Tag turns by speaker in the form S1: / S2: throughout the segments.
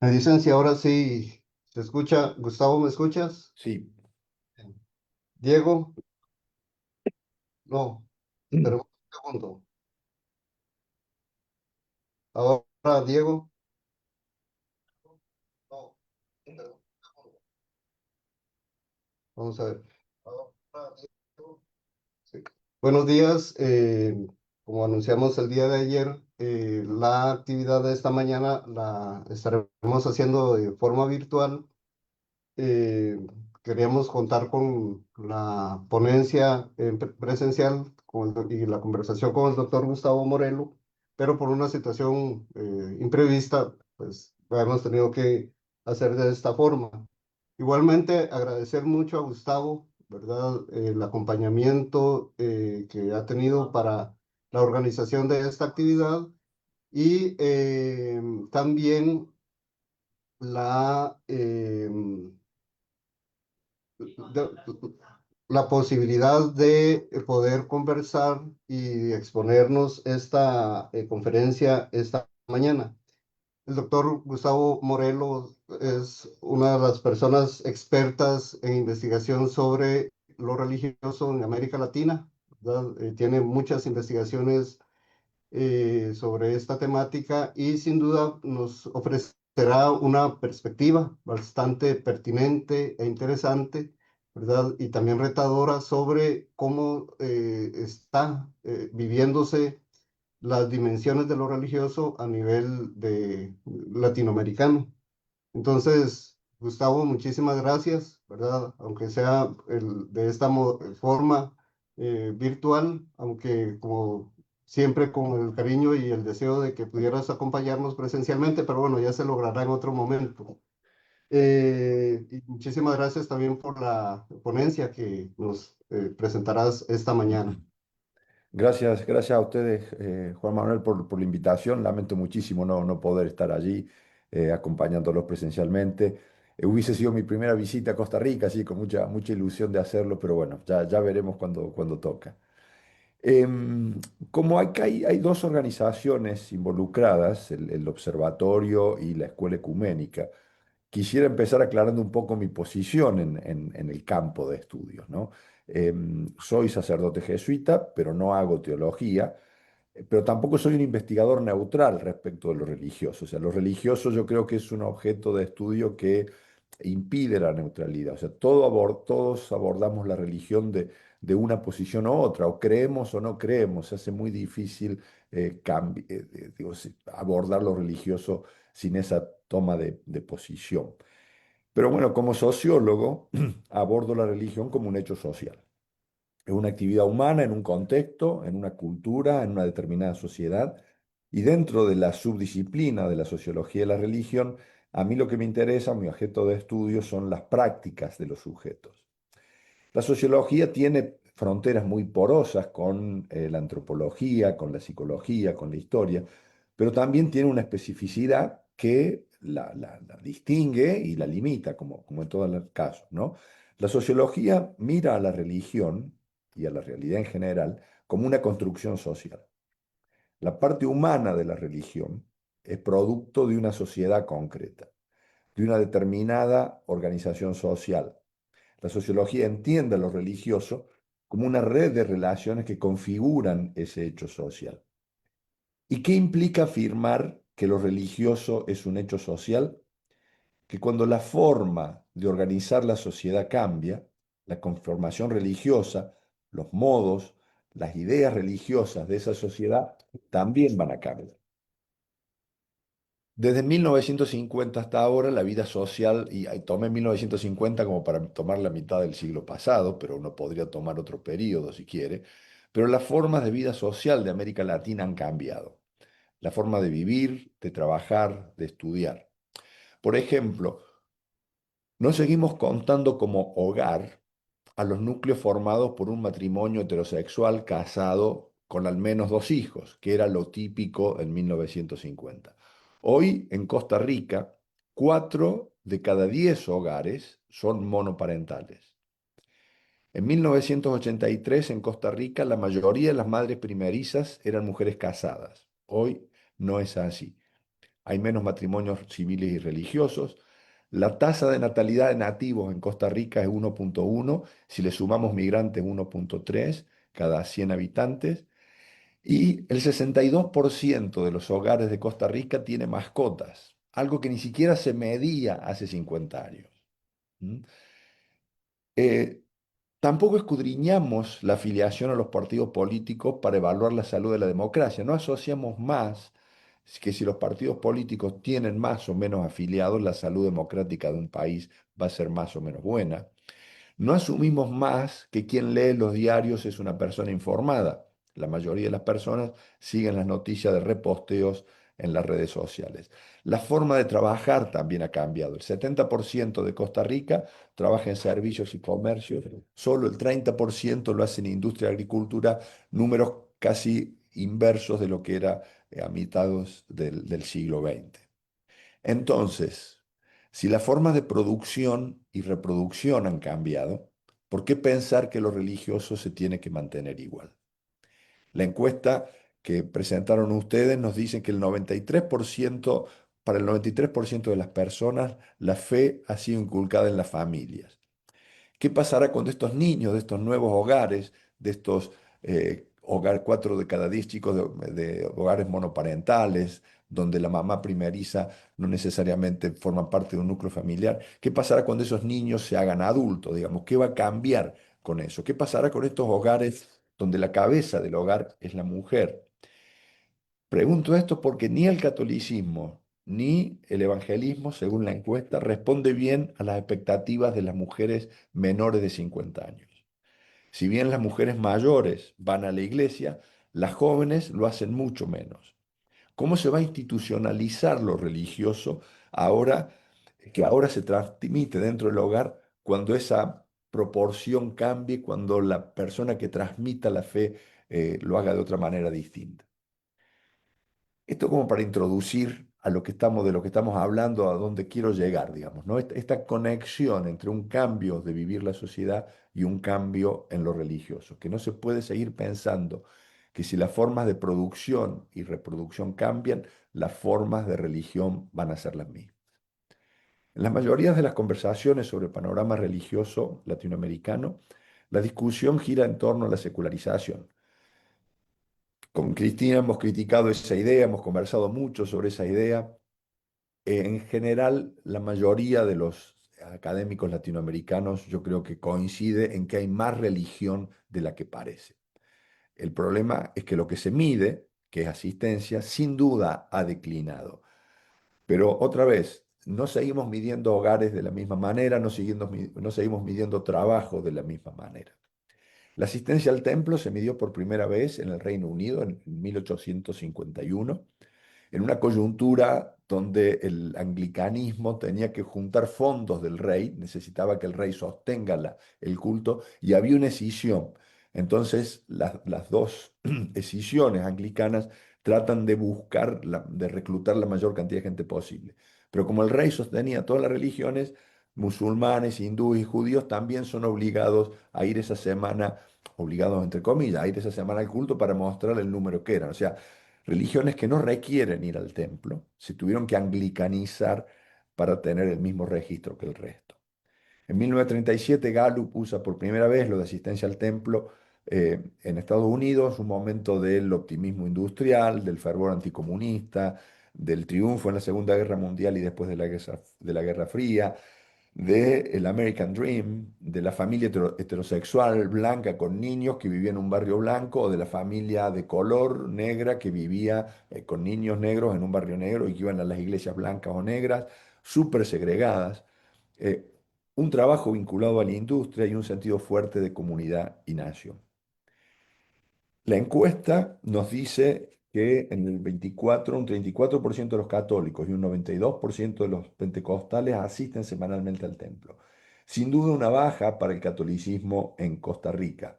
S1: Me dicen si ahora sí se escucha. Gustavo, ¿me escuchas?
S2: Sí.
S1: Diego, no, esperemos un segundo. Ahora, Diego, no, espera un segundo. Vamos a ver. Ahora, Diego, sí. Buenos días. Como anunciamos el día de ayer, la actividad de esta mañana la estaremos haciendo de forma virtual. eh, Queríamos contar con la ponencia presencial y la conversación con el doctor Gustavo Morelo, pero por una situación imprevista, pues lo hemos tenido que hacer de esta forma. Igualmente, agradecer mucho a Gustavo, ¿verdad? El acompañamiento que ha tenido para la organización de esta actividad y también la... de- la posibilidad de poder conversar y exponernos esta conferencia esta mañana. El doctor Gustavo Morelos es una de las personas expertas en investigación sobre lo religioso en América Latina, ¿verdad? Tiene muchas investigaciones sobre esta temática y sin duda nos ofrecerá una perspectiva bastante pertinente e interesante, ¿verdad? Y también retadora sobre cómo está viviéndose las dimensiones de lo religioso a nivel de latinoamericano. Entonces, Gustavo, muchísimas gracias, ¿verdad? Aunque sea de esta forma virtual, aunque como siempre con el cariño y el deseo de que pudieras acompañarnos presencialmente, pero bueno, ya se logrará en otro momento. Y muchísimas gracias también por la ponencia que nos presentarás esta mañana.
S2: Gracias a ustedes, Juan Manuel, por la invitación. Lamento muchísimo no poder estar allí acompañándolos presencialmente. Hubiese sido mi primera visita a Costa Rica, así con mucha ilusión de hacerlo, pero bueno, ya veremos cuando toca. Em, Como hay dos organizaciones involucradas, el Observatorio y la Escuela Ecuménica. Quisiera empezar aclarando un poco mi posición en el campo de estudios, ¿no? Soy sacerdote jesuita, pero no hago teología, pero tampoco soy un investigador neutral respecto de lo religioso. O sea, lo religioso yo creo que es un objeto de estudio que impide la neutralidad. O sea, todos abordamos la religión de una posición u otra, o creemos o no creemos. Se hace muy difícil abordar lo religioso sin esa toma de posición. Pero bueno, como sociólogo, abordo la religión como un hecho social. Es una actividad humana en un contexto, en una cultura, en una determinada sociedad. Y dentro de la subdisciplina de la sociología de la religión, a mí lo que me interesa, mi objeto de estudio, son las prácticas de los sujetos. La sociología tiene fronteras muy porosas con la antropología, con la psicología, con la historia, pero también tiene una especificidad que la distingue y la limita, como en todos los casos, ¿no? La sociología mira a la religión y a la realidad en general como una construcción social. La parte humana de la religión es producto de una sociedad concreta, de una determinada organización social. La sociología entiende lo religioso como una red de relaciones que configuran ese hecho social. ¿Y qué implica afirmar que lo religioso es un hecho social? Que cuando la forma de organizar la sociedad cambia, la conformación religiosa, los modos, las ideas religiosas de esa sociedad también van a cambiar. Desde 1950 hasta ahora, la vida social, y tomé 1950 como para tomar la mitad del siglo pasado, pero uno podría tomar otro periodo si quiere, pero las formas de vida social de América Latina han cambiado. La forma de vivir, de trabajar, de estudiar. Por ejemplo, no seguimos contando como hogar a los núcleos formados por un matrimonio heterosexual casado con al menos dos hijos, que era lo típico en 1950. Hoy, en Costa Rica, 4 de cada 10 hogares son monoparentales. En 1983, en Costa Rica, la mayoría de las madres primerizas eran mujeres casadas. Hoy no es así. hay menos matrimonios civiles y religiosos. La tasa de natalidad de nativos en Costa Rica es 1,1, si le sumamos migrantes 1,3 cada 100 habitantes. Y el 62% de los hogares de Costa Rica tiene mascotas, algo que ni siquiera se medía hace 50 años. ¿Mm? Eh, Tampoco escudriñamos la afiliación a los partidos políticos para evaluar la salud de la democracia. No asociamos más que si los partidos políticos tienen más o menos afiliados, la salud democrática de un país va a ser más o menos buena. No asumimos más que quien lee los diarios es una persona informada. La mayoría de las personas siguen las noticias de reposteos en las redes sociales. La forma de trabajar también ha cambiado. El 70% de Costa Rica trabaja en servicios y comercios, solo el 30% lo hace en industria y agricultura, números casi inversos de lo que era a mitad del siglo XX. Entonces, si las formas de producción y reproducción han cambiado, ¿por qué pensar que lo religioso se tiene que mantener igual? La encuesta que presentaron ustedes nos dice que el 93%, para el 93% de las personas, la fe ha sido inculcada en las familias. ¿Qué pasará con estos niños, de estos nuevos hogares, de estos hogares, 4 de cada 10 chicos de hogares monoparentales, donde la mamá primeriza no necesariamente forma parte de un núcleo familiar? ¿Qué pasará cuando esos niños se hagan adultos, digamos? ¿Qué va a cambiar con eso? ¿Qué pasará con estos hogares donde la cabeza del hogar es la mujer? Pregunto esto porque ni el catolicismo ni el evangelismo, según la encuesta, responde bien a las expectativas de las mujeres menores de 50 años. Si bien las mujeres mayores van a la iglesia, las jóvenes lo hacen mucho menos. ¿Cómo se va a institucionalizar lo religioso ahora que ahora se transmite dentro del hogar cuando esa proporción cambie, cuando la persona que transmita la fe lo haga de otra manera distinta? Esto como para introducir a lo que estamos, de lo que estamos hablando, a dónde quiero llegar, digamos, ¿no? Esta conexión entre un cambio de vivir la sociedad y un cambio en lo religioso, que no se puede seguir pensando que si las formas de producción y reproducción cambian, las formas de religión van a ser las mismas. En las mayorías de las conversaciones sobre el panorama religioso latinoamericano, la discusión gira en torno a la secularización. Con Cristina hemos criticado esa idea, hemos conversado mucho sobre esa idea. En general, la mayoría de los académicos latinoamericanos yo creo que coincide en que hay más religión de la que parece. El problema es que lo que se mide, que es asistencia, sin duda ha declinado. Pero otra vez, no seguimos midiendo hogares de la misma manera, no seguimos midiendo trabajo de la misma manera. La asistencia al templo se midió por primera vez en el Reino Unido en 1851, en una coyuntura donde el anglicanismo tenía que juntar fondos del rey, necesitaba que el rey sostenga el culto, y había una escisión. Entonces, las dos escisiones anglicanas tratan de buscar, de reclutar la mayor cantidad de gente posible. Pero como el rey sostenía todas las religiones, musulmanes, hindúes y judíos también son obligados a ir esa semana, obligados entre comillas, a ir esa semana al culto para mostrar el número que eran. O sea, religiones que no requieren ir al templo, se tuvieron que anglicanizar para tener el mismo registro que el resto. En 1937, Gallup usa por primera vez lo de asistencia al templo en Estados Unidos, un momento del optimismo industrial, del fervor anticomunista, del triunfo en la Segunda Guerra Mundial y después de la Guerra Fría, del American Dream, de la familia heterosexual blanca con niños que vivía en un barrio blanco, o de la familia de color negra que vivía con niños negros en un barrio negro y que iban a las iglesias blancas o negras, súper segregadas. Eh, un trabajo vinculado a la industria y un sentido fuerte de comunidad y nación. La encuesta nos dice que en el 24, un 34% de los católicos y un 92% de los pentecostales asisten semanalmente al templo. Sin duda una baja para el catolicismo en Costa Rica.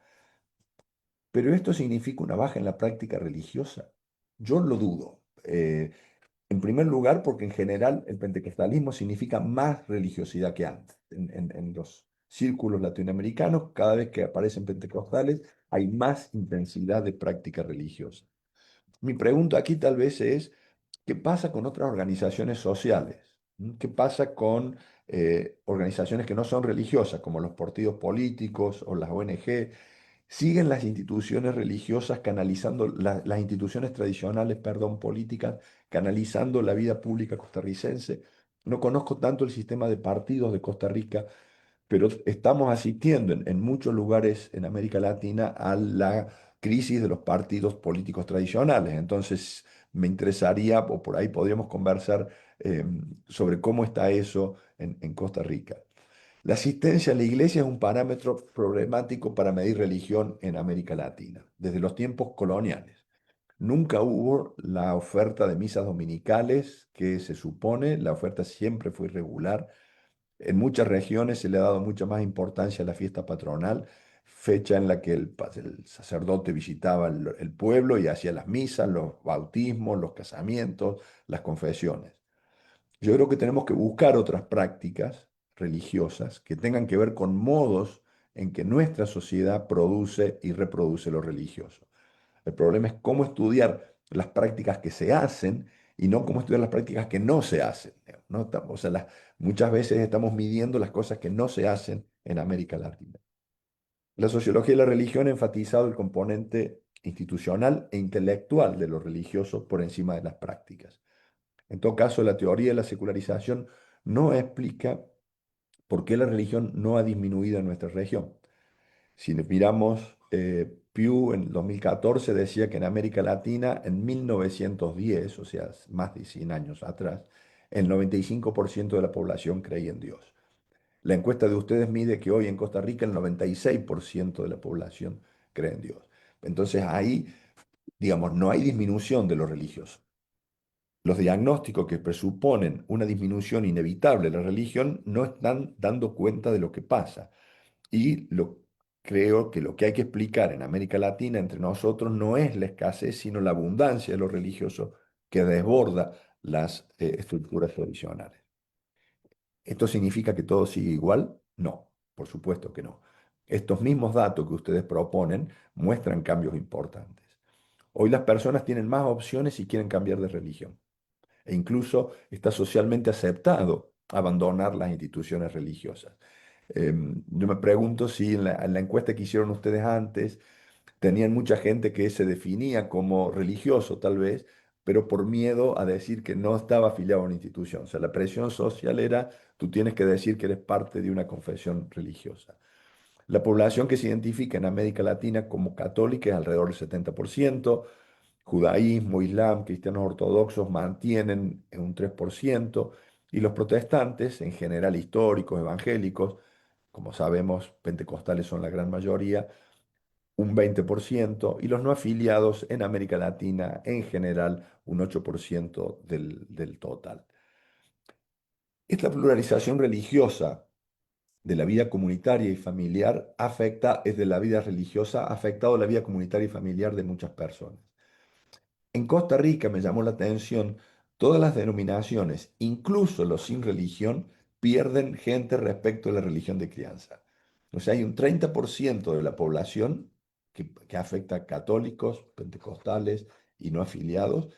S2: Pero esto significa una baja en la práctica religiosa. Yo lo dudo. En primer lugar, porque en general el pentecostalismo significa más religiosidad que antes. En los círculos latinoamericanos, cada vez que aparecen pentecostales, hay más intensidad de práctica religiosa. Mi pregunta aquí tal vez es, ¿Qué pasa con otras organizaciones sociales? ¿Qué pasa con organizaciones que no son religiosas, como los partidos políticos o las ONG? ¿Siguen las instituciones religiosas canalizando, las instituciones tradicionales, perdón, políticas, canalizando la vida pública costarricense? No conozco tanto el sistema de partidos de Costa Rica, pero estamos asistiendo en muchos lugares en América Latina a la crisis de los partidos políticos tradicionales. Entonces, me interesaría, o por ahí podríamos conversar sobre cómo está eso en Costa Rica. La asistencia a la iglesia es un parámetro problemático para medir religión en América Latina, desde los tiempos coloniales. Nunca hubo la oferta de misas dominicales que se supone, la oferta siempre fue irregular. En muchas regiones se le ha dado mucha más importancia a la fiesta patronal, fecha en la que el sacerdote visitaba el pueblo y hacía las misas, los bautismos, los casamientos, las confesiones. Yo creo que tenemos que buscar otras prácticas religiosas que tengan que ver con modos en que nuestra sociedad produce y reproduce lo religioso. El problema es cómo estudiar las prácticas que se hacen y no cómo estudiar las prácticas que no se hacen, ¿no? O sea, muchas veces estamos midiendo las cosas que no se hacen en América Latina. La sociología de la religión ha enfatizado el componente institucional e intelectual de lo religioso por encima de las prácticas. En todo caso, la teoría de la secularización no explica por qué la religión no ha disminuido en nuestra región. Si miramos, Pew en 2014 decía que en América Latina, en 1910, o sea, más de 100 años atrás, el 95% de la población creía en Dios. La encuesta de ustedes mide que hoy en Costa Rica el 96% de la población cree en Dios. Entonces ahí, digamos, no hay disminución de lo religioso. Los diagnósticos que presuponen una disminución inevitable de la religión no están dando cuenta de lo que pasa. Y creo que lo que hay que explicar en América Latina entre nosotros no es la escasez, sino la abundancia de lo religioso que desborda las estructuras tradicionales. ¿Esto significa que todo sigue igual? No, por supuesto que no. Estos mismos datos que ustedes proponen muestran cambios importantes. Hoy las personas tienen más opciones y quieren cambiar de religión. E incluso está socialmente aceptado abandonar las instituciones religiosas. Yo me pregunto si en la encuesta que hicieron ustedes antes, tenían mucha gente que se definía como religioso, tal vez, pero por miedo a decir que no estaba afiliado a una institución. O sea, la presión social era, tú tienes que decir que eres parte de una confesión religiosa. La población que se identifica en América Latina como católica es alrededor del 70%. Judaísmo, Islam, cristianos ortodoxos mantienen en un 3%, y los protestantes, en general históricos, evangélicos, como sabemos, pentecostales son la gran mayoría, un 20%, y los no afiliados en América Latina, en general, un 8% del total. Esta pluralización religiosa de la vida comunitaria y familiar es de la vida religiosa, ha afectado la vida comunitaria y familiar de muchas personas. En Costa Rica me llamó la atención, todas las denominaciones, incluso los sin religión, pierden gente respecto a la religión de crianza. O sea, hay un 30% de la población que afecta a católicos, pentecostales y no afiliados,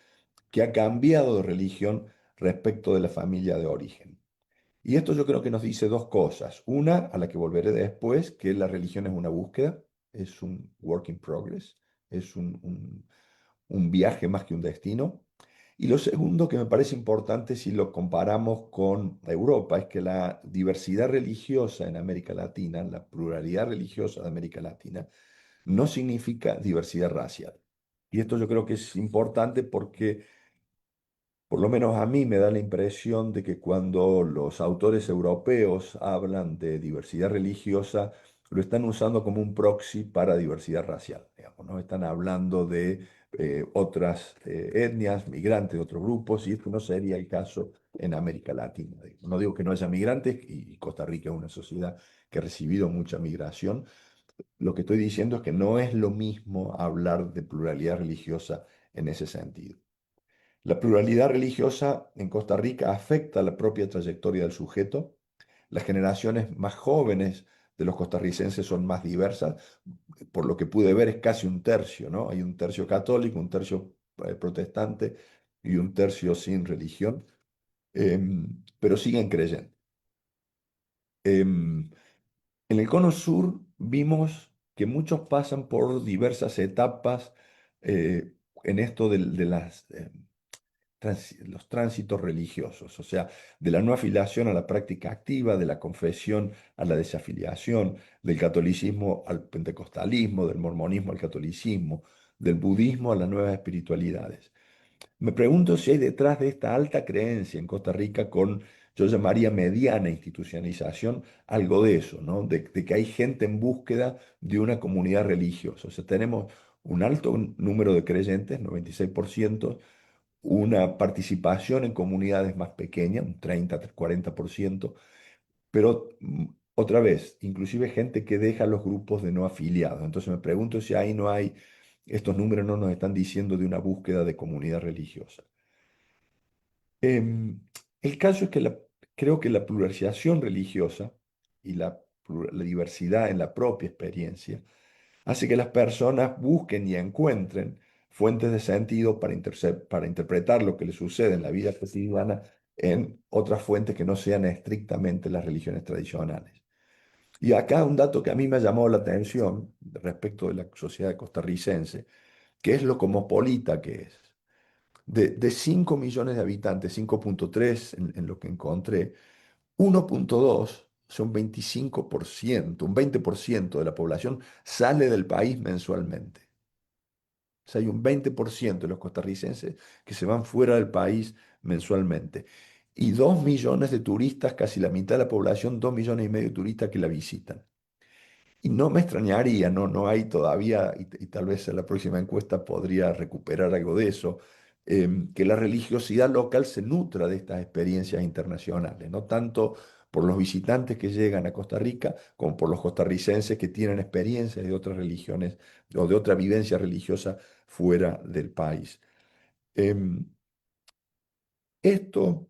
S2: que ha cambiado de religión respecto de la familia de origen. Y esto yo creo que nos dice dos cosas. Una, a la que volveré después, que la religión es una búsqueda, es un work in progress, es un viaje más que un destino. Y lo segundo que me parece importante si lo comparamos con Europa es que la diversidad religiosa en América Latina, la pluralidad religiosa de América Latina, no significa diversidad racial. Y esto yo creo que es importante porque por lo menos a mí me da la impresión de que cuando los autores europeos hablan de diversidad religiosa, lo están usando como un proxy para diversidad racial, digamos, ¿no? Están hablando de otras etnias, migrantes de otros grupos, y esto no sería el caso en América Latina. No digo que no haya migrantes, y Costa Rica es una sociedad que ha recibido mucha migración. Lo que estoy diciendo es que no es lo mismo hablar de pluralidad religiosa en ese sentido. La pluralidad religiosa en Costa Rica afecta la propia trayectoria del sujeto. Las generaciones más jóvenes de los costarricenses son más diversas. Por lo que pude ver es casi un tercio, ¿no? Hay un tercio católico, un tercio protestante y un tercio sin religión, pero siguen creyendo. Em, en el Cono Sur vimos que muchos pasan por diversas etapas eh, en esto de las los tránsitos religiosos, o sea, de la no afiliación a la práctica activa, de la confesión a la desafiliación, del catolicismo al pentecostalismo, del mormonismo al catolicismo, del budismo a las nuevas espiritualidades. Me pregunto si hay detrás de esta alta creencia en Costa Rica con, yo llamaría mediana institucionalización, algo de eso, ¿no? De que hay gente en búsqueda de una comunidad religiosa. O sea, tenemos un alto número de creyentes, 96%, una participación en comunidades más pequeñas, un 30, 40%, pero otra vez, inclusive gente que deja los grupos de no afiliados. Entonces me pregunto si ahí no hay, estos números no nos están diciendo de una búsqueda de comunidad religiosa. Em, el caso es que creo que la pluralización religiosa y la diversidad en la propia experiencia hace que las personas busquen y encuentren fuentes de sentido para interpretar lo que les sucede en la vida cotidiana en otras fuentes que no sean estrictamente las religiones tradicionales. Y acá un dato que a mí me ha llamado la atención respecto de la sociedad costarricense, que es lo cosmopolita que es. De 5 millones de habitantes, 5,3 en lo que encontré, 1,2 son 25%, un 20% de la población sale del país mensualmente. O sea, hay un 20% de los costarricenses que se van fuera del país mensualmente. Y 2 millones de turistas, casi la mitad de la población, 2,5 millones de turistas que la visitan. Y no me extrañaría, no hay todavía, y tal vez en la próxima encuesta podría recuperar algo de eso, que la religiosidad local se nutra de estas experiencias internacionales, no tanto por los visitantes que llegan a Costa Rica, como por los costarricenses que tienen experiencias de otras religiones o de otra vivencia religiosa fuera del país. Em, esto,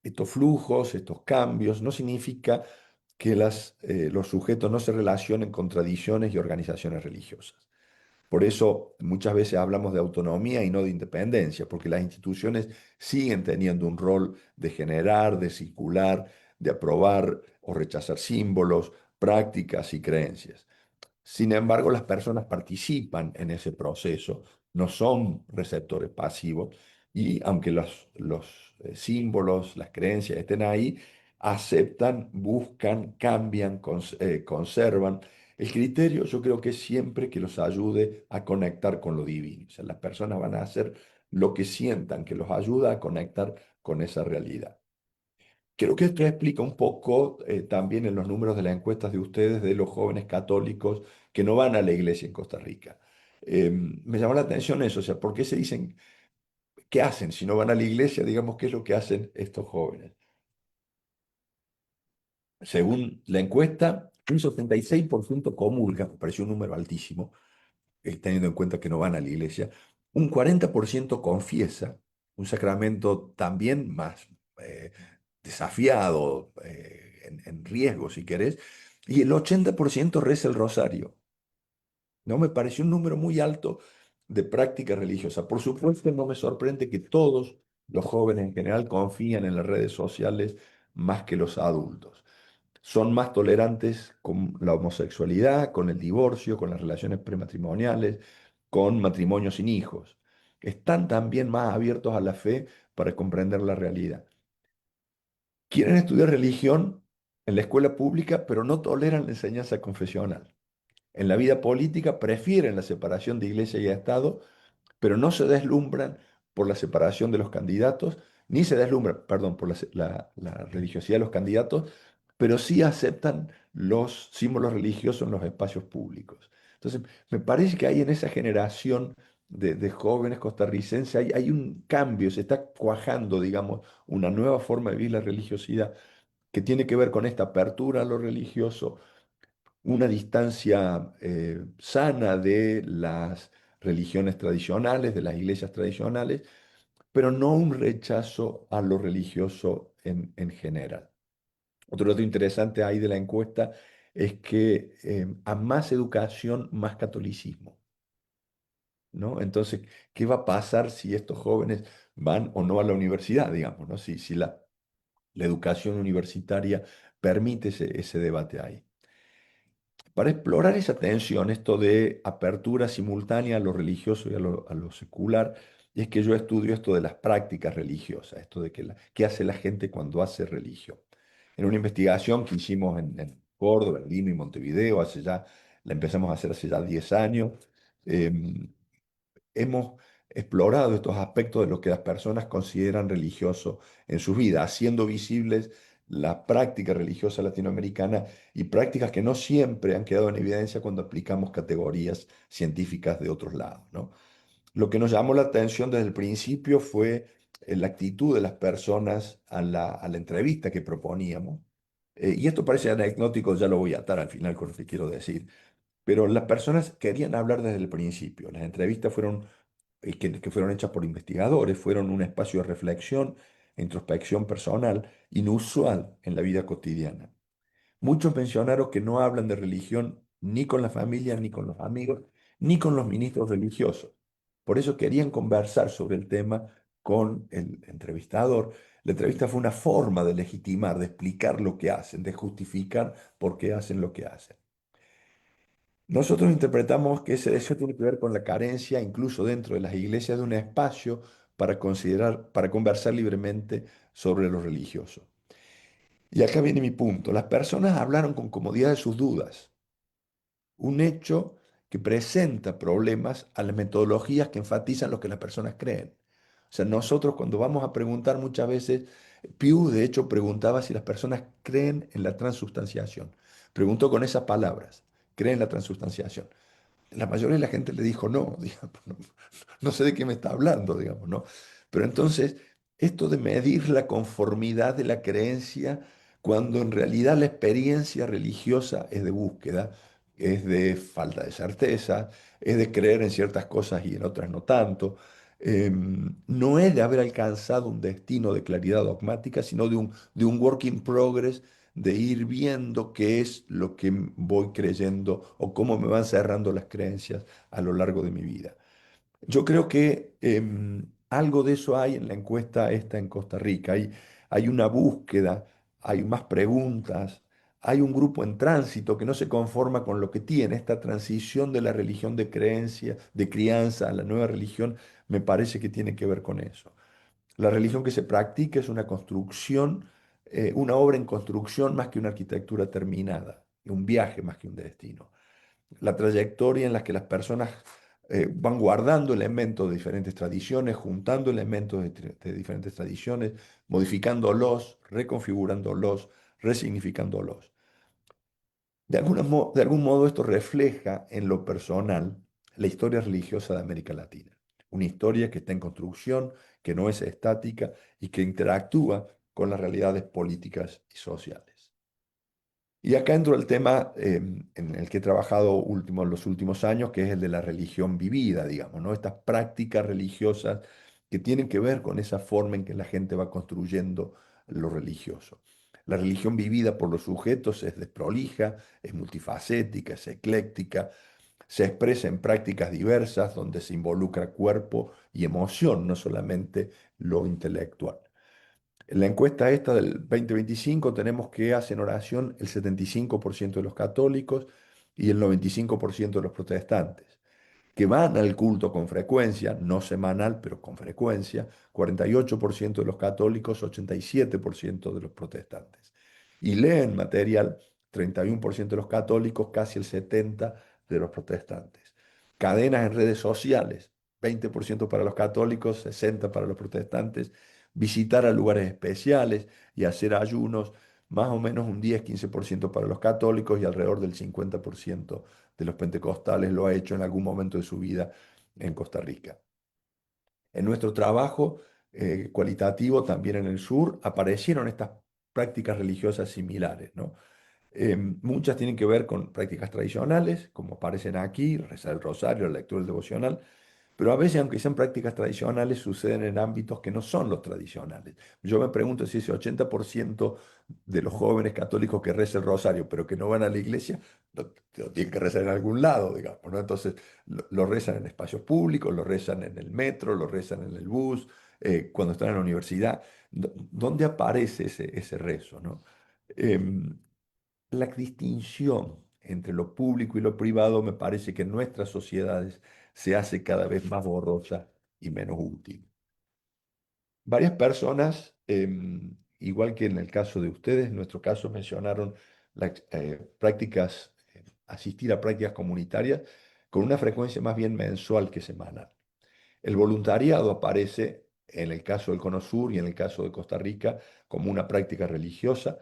S2: estos flujos, estos cambios, no significa que los sujetos no se relacionen con tradiciones y organizaciones religiosas. Por eso muchas veces hablamos de autonomía y no de independencia, porque las instituciones siguen teniendo un rol de generar, de circular, de aprobar o rechazar símbolos, prácticas y creencias. Sin embargo, las personas participan en ese proceso, no son receptores pasivos y aunque los símbolos, las creencias estén ahí, aceptan, buscan, cambian, conservan. El criterio yo creo que es siempre que los ayude a conectar con lo divino. O sea, las personas van a hacer lo que sientan que los ayuda a conectar con esa realidad. Creo que esto explica un poco también en los números de las encuestas de ustedes de los jóvenes católicos que no van a la iglesia en Costa Rica. Me llamó la atención eso, o sea, ¿por qué se dicen, qué hacen si no van a la iglesia? Digamos, ¿qué es lo que hacen estos jóvenes? Según la encuesta, un 76% comulga, me pareció un número altísimo, teniendo en cuenta que no van a la iglesia. Un 40% confiesa, un sacramento también más desafiado, en riesgo, si querés, y el 80% reza el rosario. ¿No? Me pareció un número muy alto de práctica religiosa. Por supuesto, no me sorprende que todos los jóvenes en general confían en las redes sociales más que los adultos. Son más tolerantes con la homosexualidad, con el divorcio, con las relaciones prematrimoniales, con matrimonios sin hijos. Están también más abiertos a la fe para comprender la realidad. Quieren estudiar religión en la escuela pública, pero no toleran la enseñanza confesional. En la vida política prefieren la separación de iglesia y Estado, pero no se deslumbran por la separación de los candidatos, ni se deslumbran, perdón, por la religiosidad de los candidatos, pero sí aceptan los símbolos religiosos en los espacios públicos. Entonces, me parece que hay en esa generación de jóvenes costarricenses, hay un cambio, se está cuajando, digamos, una nueva forma de vivir la religiosidad que tiene que ver con esta apertura a lo religioso, una distancia sana de las religiones tradicionales, de las iglesias tradicionales, pero no un rechazo a lo religioso en general. Otro dato interesante ahí de la encuesta es que a más educación, más catolicismo. ¿no? Entonces, ¿qué va a pasar si estos jóvenes van o no a la universidad, digamos, ¿no? Si la educación universitaria permite ese debate ahí. Para explorar esa tensión, esto de apertura simultánea a lo religioso y a lo secular, es que yo estudio esto de las prácticas religiosas, esto de qué hace la gente cuando hace religión. En una investigación que hicimos en Córdoba, en Lima y Montevideo, la empezamos a hacer hace ya 10 años, em, hemos explorado estos aspectos de lo que las personas consideran religioso en sus vidas, haciendo visibles la práctica religiosa latinoamericana y prácticas que no siempre han quedado en evidencia cuando aplicamos categorías científicas de otros lados, ¿no? Lo que nos llamó la atención desde el principio fue la actitud de las personas a la entrevista que proponíamos. Y esto parece anecdótico, ya lo voy a atar al final con lo que quiero decir, pero las personas querían hablar desde el principio. Las entrevistas que fueron hechas por investigadores, fueron un espacio de reflexión e introspección personal inusual en la vida cotidiana. Muchos mencionaron que no hablan de religión ni con la familia, ni con los amigos, ni con los ministros religiosos. Por eso querían conversar sobre el tema con el entrevistador. La entrevista fue una forma de legitimar, de explicar lo que hacen, de justificar por qué hacen lo que hacen. Nosotros interpretamos que ese deseo tiene que ver con la carencia, incluso dentro de las iglesias, de un espacio para conversar libremente sobre lo religioso. Y acá viene mi punto. Las personas hablaron con comodidad de sus dudas, un hecho que presenta problemas a las metodologías que enfatizan lo que las personas creen. O sea, nosotros cuando vamos a preguntar muchas veces, Piu de hecho preguntaba si las personas creen en la transubstanciación. Preguntó con esas palabras, ¿creen en la transubstanciación? La mayoría de la gente le dijo no, digamos, no, no sé de qué me está hablando, digamos, ¿no? Pero entonces, esto de medir la conformidad de la creencia, cuando en realidad la experiencia religiosa es de búsqueda, es de falta de certeza, es de creer en ciertas cosas y en otras no tanto, no es de haber alcanzado un destino de claridad dogmática, sino de un work in progress, de ir viendo qué es lo que voy creyendo o cómo me van cerrando las creencias a lo largo de mi vida. Yo creo que algo de eso hay en la encuesta esta en Costa Rica. Hay una búsqueda, hay más preguntas, hay un grupo en tránsito que no se conforma con lo que tiene. Esta transición de la religión de creencia, de crianza a la nueva religión, me parece que tiene que ver con eso. La religión que se practica es una construcción, una obra en construcción más que una arquitectura terminada, un viaje más que un destino. La trayectoria en la que las personas van guardando elementos de diferentes tradiciones, juntando elementos de diferentes tradiciones, modificándolos, reconfigurándolos, resignificándolos. De algún modo esto refleja en lo personal la historia religiosa de América Latina. Una historia que está en construcción, que no es estática y que interactúa con las realidades políticas y sociales. Y acá entro el tema en el que he trabajado los últimos años, que es el de la religión vivida, digamos, ¿no? Estas prácticas religiosas que tienen que ver con esa forma en que la gente va construyendo lo religioso. La religión vivida por los sujetos es desprolija, es multifacética, es ecléctica, se expresa en prácticas diversas donde se involucra cuerpo y emoción, no solamente lo intelectual. En la encuesta esta del 2025 tenemos que hacen oración el 75% de los católicos y el 95% de los protestantes, que van al culto con frecuencia, no semanal, pero con frecuencia, 48% de los católicos, 87% de los protestantes. Y leen material, 31% de los católicos, casi el 70% de los protestantes. Cadenas en redes sociales, 20% para los católicos, 60% para los protestantes. Visitar a lugares especiales y hacer ayunos, más o menos un 10-15% para los católicos y alrededor del 50% de los pentecostales lo ha hecho en algún momento de su vida en Costa Rica. En nuestro trabajo cualitativo, también en el sur, aparecieron estas prácticas religiosas similares, ¿no? Muchas tienen que ver con prácticas tradicionales, como aparecen aquí, rezar el rosario, la lectura del devocional, pero a veces, aunque sean prácticas tradicionales, suceden en ámbitos que no son los tradicionales. Yo me pregunto si ese 80% de los jóvenes católicos que rezan el rosario, pero que no van a la iglesia, lo tienen que rezar en algún lado, digamos, ¿no? Entonces, lo rezan en espacios públicos, lo rezan en el metro, lo rezan en el bus, cuando están en la universidad. ¿Dónde aparece ese rezo, ¿no? Em, la distinción entre lo público y lo privado me parece que en nuestras sociedades se hace cada vez más borrosa y menos útil. Varias personas, igual que en el caso de ustedes, en nuestro caso mencionaron las prácticas, asistir a prácticas comunitarias con una frecuencia más bien mensual que semanal. El voluntariado aparece en el caso del Cono Sur y en el caso de Costa Rica como una práctica religiosa,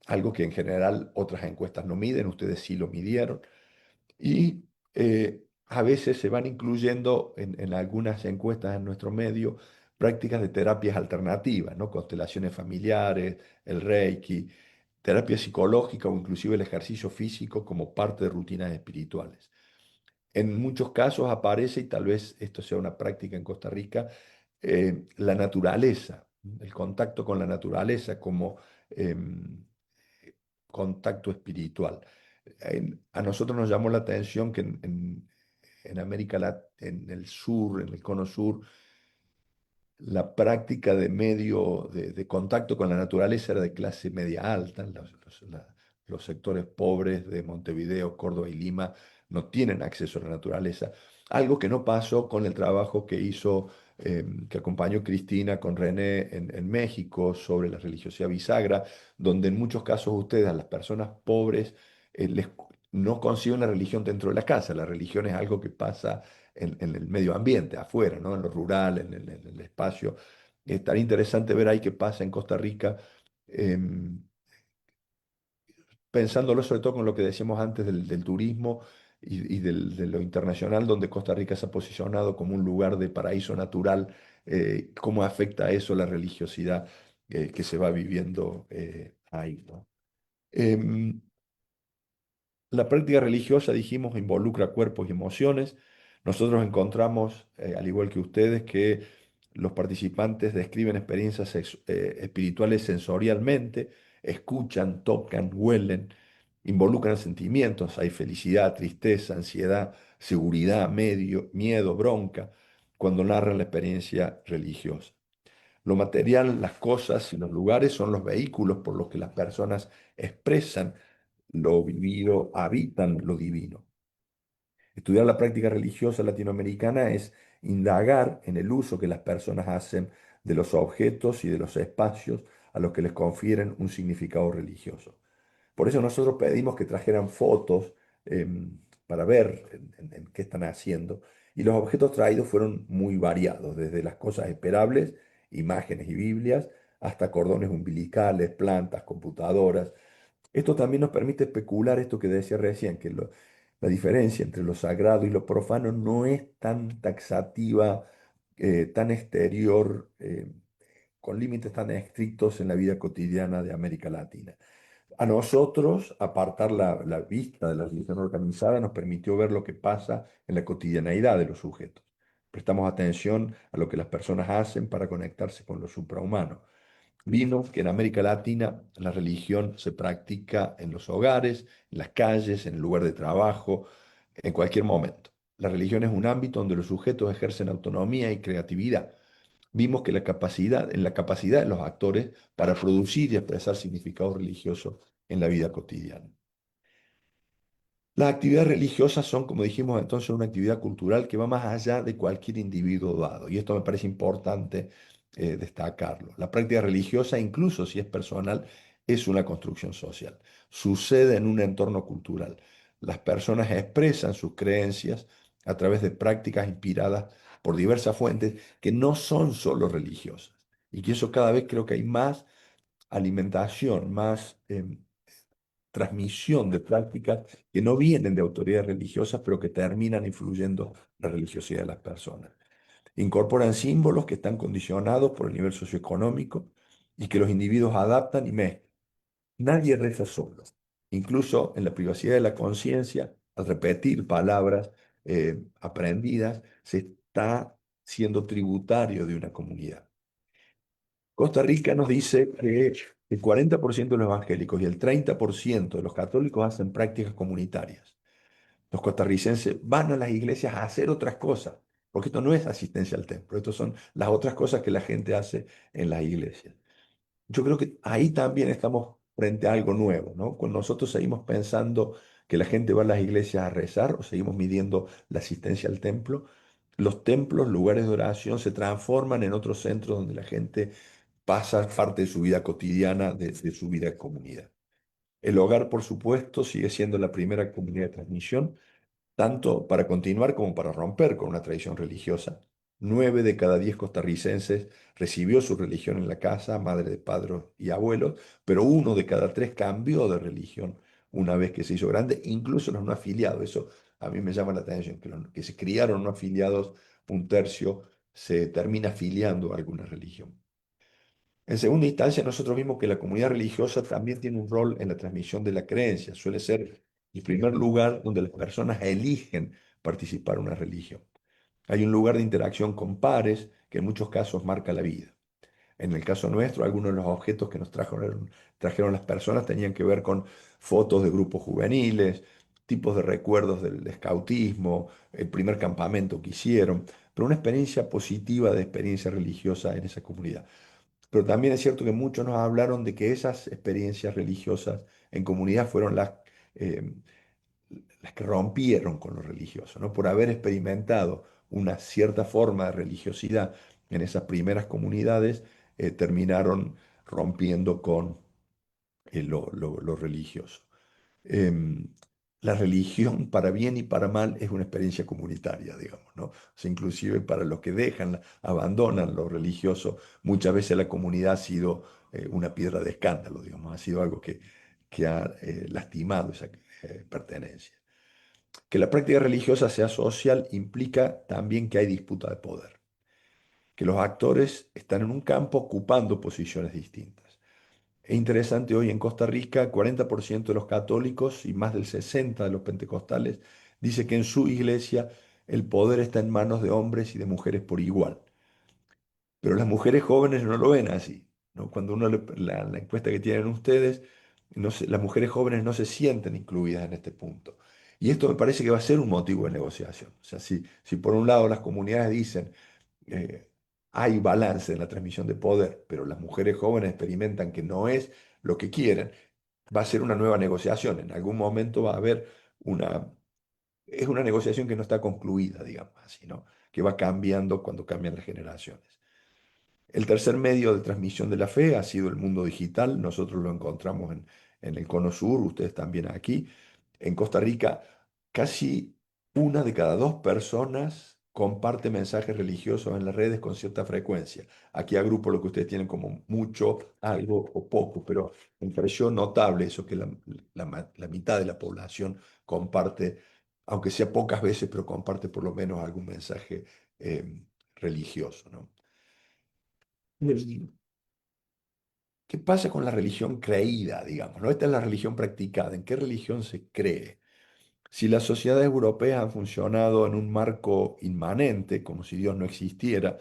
S2: algo que en general otras encuestas no miden, ustedes sí lo midieron, y a veces se van incluyendo en algunas encuestas en nuestro medio prácticas de terapias alternativas, ¿no? Constelaciones familiares, el Reiki, terapia psicológica o inclusive el ejercicio físico como parte de rutinas espirituales. En muchos casos aparece, y tal vez esto sea una práctica en Costa Rica, la naturaleza, el contacto con la naturaleza como em, contacto espiritual. A nosotros nos llamó la atención que en América Latina, en el sur, en el cono sur, la práctica de medio de contacto con la naturaleza era de clase media alta. Los sectores pobres de Montevideo, Córdoba y Lima no tienen acceso a la naturaleza. Algo que no pasó con el trabajo que hizo, que acompañó Cristina con René en México sobre la religiosidad bisagra, donde en muchos casos ustedes, a las personas pobres, no consiguen la religión dentro de la casa. La religión es algo que pasa en el medio ambiente, afuera, ¿no? En lo rural, en el espacio. Estaría interesante ver ahí qué pasa en Costa Rica, em, pensándolo sobre todo con lo que decíamos antes del turismo de lo internacional, donde Costa Rica se ha posicionado como un lugar de paraíso natural, cómo afecta eso la religiosidad que se va viviendo ahí, ¿no? Em, la práctica religiosa, dijimos, involucra cuerpos y emociones. Nosotros encontramos, al igual que ustedes, que los participantes describen experiencias espirituales sensorialmente, escuchan, tocan, huelen, involucran sentimientos. Hay felicidad, tristeza, ansiedad, seguridad, miedo, bronca, cuando narran la experiencia religiosa. Lo material, las cosas y los lugares son los vehículos por los que las personas expresan lo vivido, habitan lo divino. Estudiar la práctica religiosa latinoamericana es indagar en el uso que las personas hacen de los objetos y de los espacios a los que les confieren un significado religioso. Por eso nosotros pedimos que trajeran fotos para ver en qué están haciendo. Y los objetos traídos fueron muy variados, desde las cosas esperables, imágenes y Biblias, hasta cordones umbilicales, plantas, computadoras. Esto también nos permite especular esto que decía recién, que la diferencia entre lo sagrado y lo profano no es tan taxativa, tan exterior, con límites tan estrictos en la vida cotidiana de América Latina. A nosotros, apartar la vista de la religión organizada nos permitió ver lo que pasa en la cotidianeidad de los sujetos. Prestamos atención a lo que las personas hacen para conectarse con lo suprahumano. Vimos que en América Latina la religión se practica en los hogares, en las calles, en el lugar de trabajo, en cualquier momento. La religión es un ámbito donde los sujetos ejercen autonomía y creatividad. Vimos que en la capacidad de los actores para producir y expresar significados religiosos en la vida cotidiana. Las actividades religiosas son, como dijimos entonces, una actividad cultural que va más allá de cualquier individuo dado. Y esto me parece importante destacarlo. La práctica religiosa, incluso si es personal, es una construcción social. Sucede en un entorno cultural. Las personas expresan sus creencias a través de prácticas inspiradas por diversas fuentes que no son solo religiosas. Y que eso cada vez creo que hay más alimentación, más transmisión de prácticas que no vienen de autoridades religiosas, pero que terminan influyendo la religiosidad de las personas. Incorporan símbolos que están condicionados por el nivel socioeconómico y que los individuos adaptan y mezclan. Nadie reza solo. Incluso en la privacidad de la conciencia, al repetir palabras aprendidas, se está siendo tributario de una comunidad. Costa Rica nos dice que el 40% de los evangélicos y el 30% de los católicos hacen prácticas comunitarias. Los costarricenses van a las iglesias a hacer otras cosas, porque esto no es asistencia al templo, esto son las otras cosas que la gente hace en las iglesias. Yo creo que ahí también estamos frente a algo nuevo, ¿no? Cuando nosotros seguimos pensando que la gente va a las iglesias a rezar o seguimos midiendo la asistencia al templo, los templos, lugares de oración, se transforman en otros centros donde la gente pasa parte de su vida cotidiana, de su vida en comunidad. El hogar, por supuesto, sigue siendo la primera comunidad de transmisión, tanto para continuar como para romper con una tradición religiosa. 9 de cada 10 costarricenses recibió su religión en la casa, madre de padres y abuelos, pero 1 de cada 3 cambió de religión una vez que se hizo grande, incluso los no afiliados. Eso a mí me llama la atención, que los que se criaron no afiliados, 1/3 se termina afiliando a alguna religión. En segunda instancia, nosotros vimos que la comunidad religiosa también tiene un rol en la transmisión de la creencia. Suele ser el primer lugar donde las personas eligen participar en una religión. Hay un lugar de interacción con pares que en muchos casos marca la vida. En el caso nuestro, algunos de los objetos que nos trajeron las personas tenían que ver con fotos de grupos juveniles, tipos de recuerdos del escautismo, el primer campamento que hicieron, pero una experiencia positiva de experiencia religiosa en esa comunidad. Pero también es cierto que muchos nos hablaron de que esas experiencias religiosas en comunidad fueron eh, las que rompieron con lo religioso, ¿no? Por haber experimentado una cierta forma de religiosidad en esas primeras comunidades, terminaron rompiendo con lo religioso. Em, la religión, para bien y para mal, es una experiencia comunitaria, digamos, ¿no? O sea, inclusive para los que abandonan lo religioso, muchas veces la comunidad ha sido una piedra de escándalo, digamos, ha sido algo que ha lastimado esa pertenencia. Que la práctica religiosa sea social implica también que hay disputa de poder, que los actores están en un campo ocupando posiciones distintas. Es interesante hoy en Costa Rica, 40% de los católicos y más del 60% de los pentecostales dice que en su iglesia el poder está en manos de hombres y de mujeres por igual. Pero las mujeres jóvenes no lo ven así, ¿no? Cuando la encuesta que tienen ustedes, las mujeres jóvenes no se sienten incluidas en este punto. Y esto me parece que va a ser un motivo de negociación. O sea, si por un lado las comunidades dicen, eh, hay balance en la transmisión de poder, pero las mujeres jóvenes experimentan que no es lo que quieren, va a ser una nueva negociación. En algún momento va a haber una... Es una negociación que no está concluida, digamos así, ¿no? Que va cambiando cuando cambian las generaciones. El tercer medio de transmisión de la fe ha sido el mundo digital. Nosotros lo encontramos en el Cono Sur, ustedes también aquí. En Costa Rica, casi 1 de cada 2 personas comparte mensajes religiosos en las redes con cierta frecuencia. Aquí agrupo lo que ustedes tienen como mucho, algo o poco, pero me pareció notable eso que la mitad de la población comparte, aunque sea pocas veces, pero comparte por lo menos algún mensaje religioso, ¿no? ¿Qué pasa con la religión creída, digamos? ¿No? Esta es la religión practicada. ¿En qué religión se cree? Si las sociedades europeas han funcionado en un marco inmanente, como si Dios no existiera,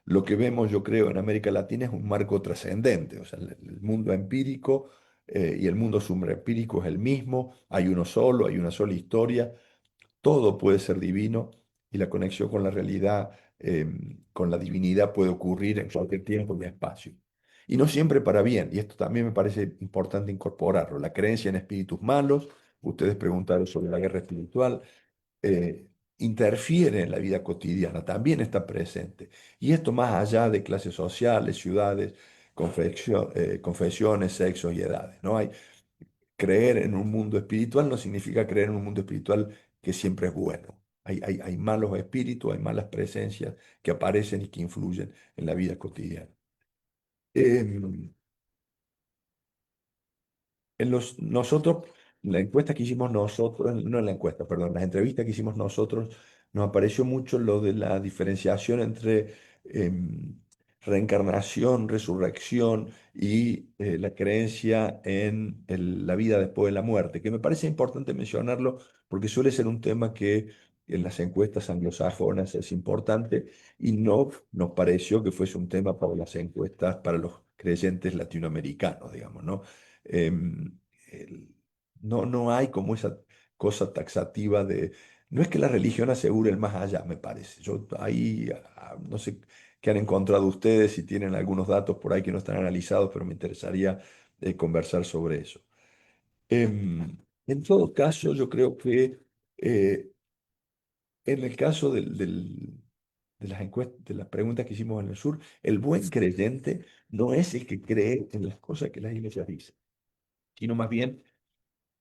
S2: lo que vemos, yo creo, en América Latina es un marco trascendente. O sea, el mundo empírico y el mundo supraempírico es el mismo. Hay uno solo, hay una sola historia. Todo puede ser divino y la conexión con la realidad, con la divinidad puede ocurrir en cualquier tiempo y espacio. Y no siempre para bien, y esto también me parece importante incorporarlo. La creencia en espíritus malos, ustedes preguntaron sobre la guerra espiritual, eh, interfiere en la vida cotidiana, también está presente. Y esto más allá de clases sociales, ciudades, confesiones, sexos y edades. ¿No? Creer en un mundo espiritual no significa creer en un mundo espiritual que siempre es bueno. Hay malos espíritus, hay malas presencias que aparecen y que influyen en la vida cotidiana. Em, nosotros, la encuesta que hicimos nosotros, no en la encuesta, perdón, las entrevistas que hicimos nosotros, nos apareció mucho lo de la diferenciación entre reencarnación, resurrección y la creencia en la vida después de la muerte, que me parece importante mencionarlo porque suele ser un tema que en las encuestas anglosajonas es importante y no nos pareció que fuese un tema para las encuestas para los creyentes latinoamericanos, digamos, ¿no? Em, el- no hay como esa cosa taxativa de... No es que la religión asegure el más allá, me parece. Yo ahí no sé qué han encontrado ustedes, si tienen algunos datos por ahí que no están analizados, pero me interesaría conversar sobre eso. En todo caso, yo creo que eh, en el caso de las encuestas, de las preguntas que hicimos en el sur, el buen creyente no es el que cree en las cosas que las iglesias dicen, sino más bien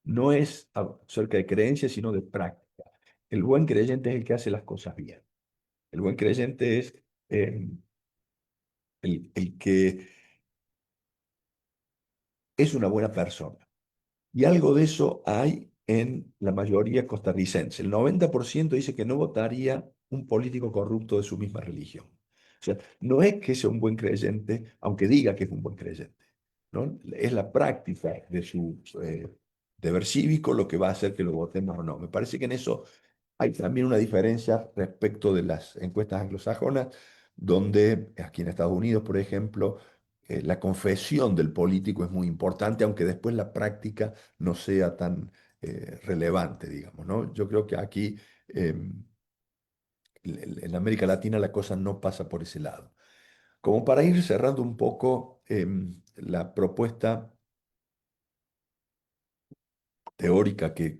S2: no es acerca de creencias, sino de práctica. El buen creyente es el que hace las cosas bien. El buen creyente es eh, el que es una buena persona. Y algo de eso hay en la mayoría costarricense. El 90% dice que no votaría un político corrupto de su misma religión. O sea, no es que sea un buen creyente, aunque diga que es un buen creyente, ¿no? Es la práctica de su deber cívico lo que va a hacer que lo votemos o no. Me parece que en eso hay también una diferencia respecto de las encuestas anglosajonas, donde aquí en Estados Unidos, por ejemplo, la confesión del político es muy importante, aunque después la práctica no sea tan relevante, digamos, ¿no? Yo creo que aquí en América Latina la cosa no pasa por ese lado. Como para ir cerrando un poco la propuesta teórica que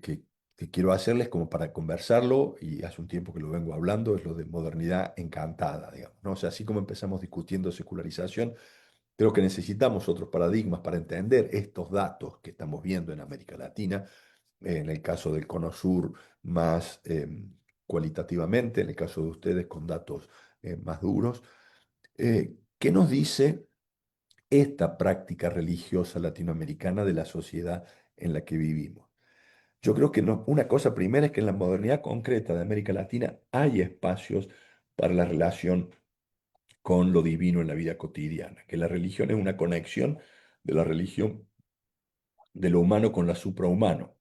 S2: quiero hacerles como para conversarlo, y hace un tiempo que lo vengo hablando, es lo de modernidad encantada, digamos, ¿no? O sea, así como empezamos discutiendo secularización, creo que necesitamos otros paradigmas para entender estos datos que estamos viendo en América Latina, en el caso del Cono Sur más cualitativamente, en el caso de ustedes con datos más duros. ¿Qué nos dice esta práctica religiosa latinoamericana de la sociedad en la que vivimos? Yo creo que una cosa primera es que en la modernidad concreta de América Latina hay espacios para la relación con lo divino en la vida cotidiana, que la religión es una conexión de la religión de lo humano con lo suprahumano.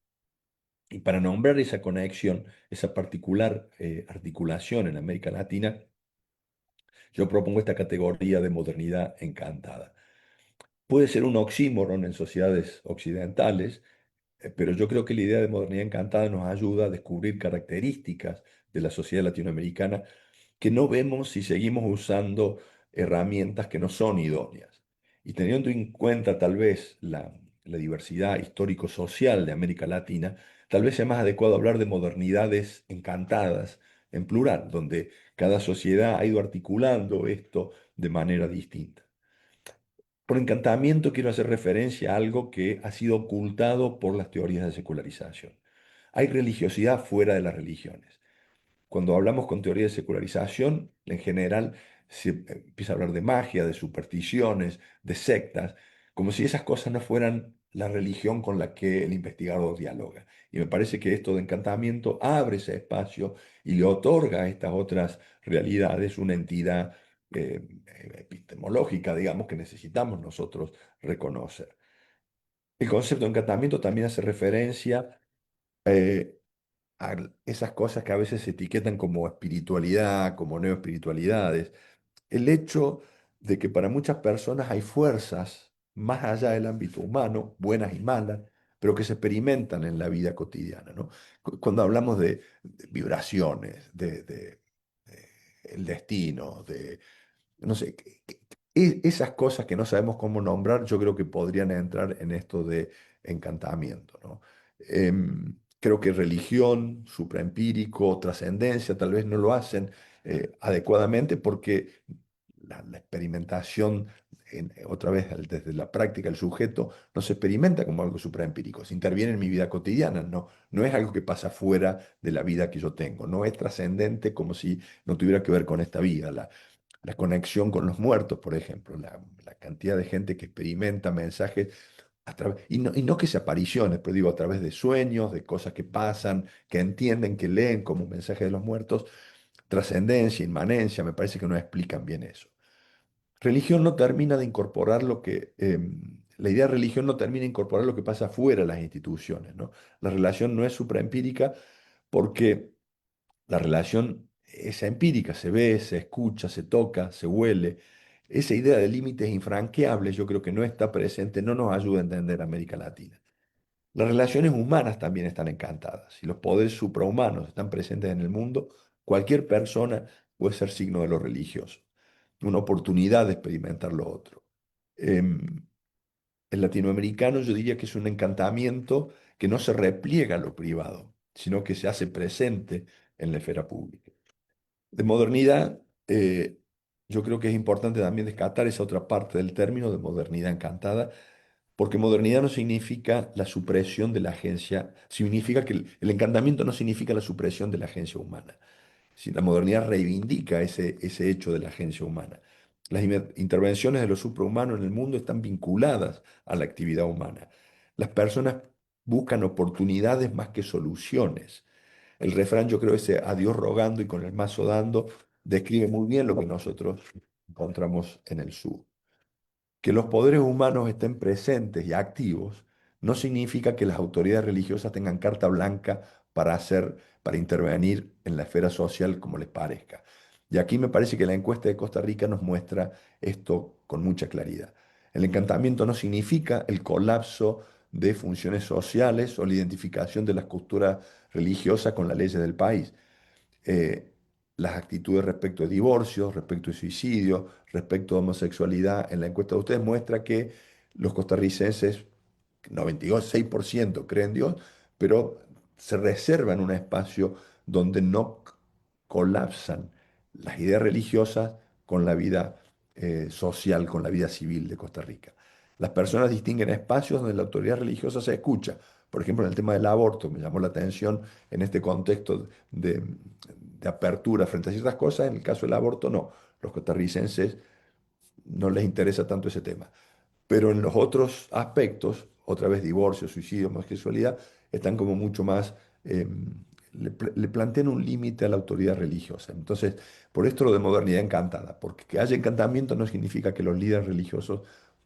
S2: Y para nombrar esa conexión, esa particular articulación en América Latina, yo propongo esta categoría de modernidad encantada. Puede ser un oxímoron en sociedades occidentales, pero yo creo que la idea de modernidad encantada nos ayuda a descubrir características de la sociedad latinoamericana que no vemos si seguimos usando herramientas que no son idóneas. Y teniendo en cuenta tal vez la diversidad histórico-social de América Latina, tal vez sea más adecuado hablar de modernidades encantadas en plural, donde cada sociedad ha ido articulando esto de manera distinta. Por encantamiento quiero hacer referencia a algo que ha sido ocultado por las teorías de secularización. Hay religiosidad fuera de las religiones. Cuando hablamos con teoría de secularización, en general se empieza a hablar de magia, de supersticiones, de sectas, como si esas cosas no fueran la religión con la que el investigador dialoga. Y me parece que esto de encantamiento abre ese espacio y le otorga a estas otras realidades una entidad epistemológica, digamos, que necesitamos nosotros reconocer. El concepto de encantamiento también hace referencia eh, a esas cosas que a veces se etiquetan como espiritualidad, como neoespiritualidades. El hecho de que para muchas personas hay fuerzas más allá del ámbito humano, buenas y malas, pero que se experimentan en la vida cotidiana, ¿no? Cuando hablamos de vibraciones, de el destino, no sé, esas cosas que no sabemos cómo nombrar, yo creo que podrían entrar en esto de encantamiento, ¿no? Creo que religión, supraempírico, trascendencia, tal vez no lo hacen adecuadamente porque la experimentación, otra vez desde la práctica, el sujeto no se experimenta como algo supraempírico, se interviene en mi vida cotidiana, no es algo que pasa fuera de la vida que yo tengo, no es trascendente como si no tuviera que ver con esta vida. La conexión con los muertos, por ejemplo, la cantidad de gente que experimenta mensajes y no que sea apariciones, pero digo a través de sueños, de cosas que pasan, que entienden, que leen como un mensaje de los muertos, trascendencia, inmanencia, me parece que no explican bien eso. Religión no termina de incorporar la idea de religión no termina de incorporar lo que pasa fuera de las instituciones, ¿no? La relación no es supraempírica porque La relación es empírica, se ve, se escucha, se toca, se huele. Esa idea de límites infranqueables yo creo que no está presente, no nos ayuda a entender América Latina. Las relaciones humanas también están encantadas. Si los poderes suprahumanos están presentes en el mundo, cualquier persona puede ser signo de lo religioso, una oportunidad de experimentar lo otro. Em, el latinoamericano yo diría que es un encantamiento que no se repliega a lo privado, sino que se hace presente en la esfera pública. De modernidad, yo creo que es importante también descartar esa otra parte del término de modernidad encantada, porque modernidad no significa la supresión de la agencia, significa que el encantamiento no significa la supresión de la agencia humana. Si la modernidad reivindica ese hecho de la agencia humana. Las intervenciones de lo suprahumano en el mundo están vinculadas a la actividad humana. Las personas buscan oportunidades más que soluciones. El refrán, yo creo, ese a Dios rogando y con el mazo dando, describe muy bien lo que nosotros encontramos en el sur. Que los poderes humanos estén presentes y activos no significa que las autoridades religiosas tengan carta blanca para intervenir en la esfera social como les parezca. Y aquí me parece que la encuesta de Costa Rica nos muestra esto con mucha claridad. El encantamiento no significa el colapso de funciones sociales o la identificación de las culturas religiosas con las leyes del país. eh, las actitudes respecto de divorcios, respecto de suicidio, respecto de homosexualidad en la encuesta de ustedes muestra que los costarricenses, 96% creen Dios, pero se reservan un espacio donde no colapsan las ideas religiosas con la vida social, con la vida civil de Costa Rica. Las personas distinguen espacios donde la autoridad religiosa se escucha. Por ejemplo, en el tema del aborto, me llamó la atención en este contexto de apertura frente a ciertas cosas, en el caso del aborto no. Los costarricenses no les interesa tanto ese tema. Pero en los otros aspectos, otra vez divorcio, suicidio, homosexualidad, están como mucho más, eh, le plantean un límite a la autoridad religiosa. Entonces, por esto lo de modernidad encantada, porque que haya encantamiento no significa que los líderes religiosos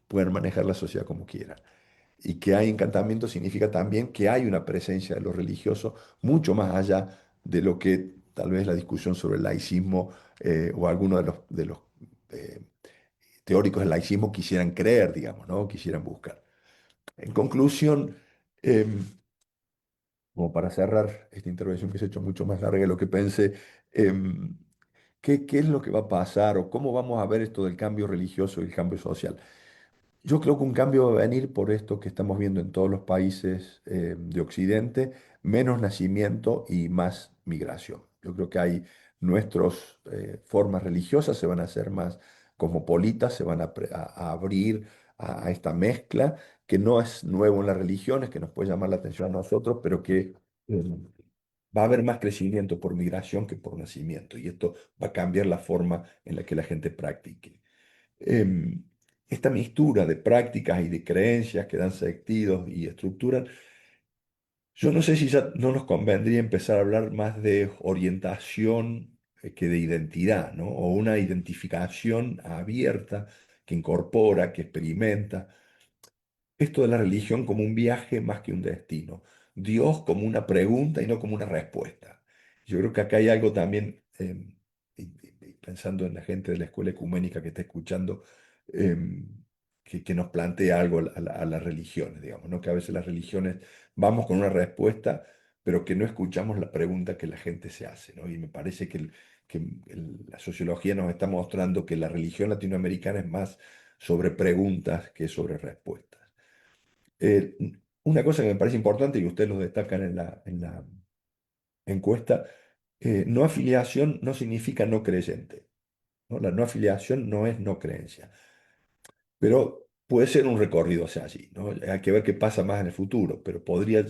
S2: puedan manejar la sociedad como quieran. Y que hay encantamiento significa también que hay una presencia de lo religioso mucho más allá de lo que tal vez la discusión sobre el laicismo o algunos de los eh, teóricos del laicismo quisieran creer, digamos, ¿no? Quisieran buscar. En conclusión, em, como para cerrar esta intervención que se ha hecho mucho más larga de lo que pensé, em, ¿qué es lo que va a pasar o cómo vamos a ver esto del cambio religioso y el cambio social? Yo creo que un cambio va a venir por esto que estamos viendo en todos los países de Occidente, menos nacimiento y más migración. Yo creo que hay nuestras formas religiosas se van a hacer más cosmopolitas, se van a abrir a esta mezcla que no es nuevo en las religiones, que nos puede llamar la atención a nosotros, pero que va a haber más crecimiento por migración que por nacimiento. Y esto va a cambiar la forma en la que la gente practique em, esta mixtura de prácticas y de creencias que dan sentido y estructuran, yo no sé si ya no nos convendría empezar a hablar más de orientación que de identidad, ¿no? O una identificación abierta que incorpora, que experimenta. Esto de la religión como un viaje más que un destino. Dios como una pregunta y no como una respuesta. Yo creo que acá hay algo también, y pensando en la gente de la escuela ecuménica que está escuchando, que nos plantea algo a las religiones, digamos, ¿no? Que a veces las religiones vamos con una respuesta, pero que no escuchamos la pregunta que la gente se hace, ¿no? Y me parece que la sociología nos está mostrando que la religión latinoamericana es más sobre preguntas que sobre respuestas. Eh, una cosa que me parece importante y que ustedes lo destacan en la encuesta, no afiliación no significa no creyente, ¿no? La no afiliación no es no creencia, pero puede ser un recorrido hacia allí, ¿no? Hay que ver qué pasa más en el futuro, pero podría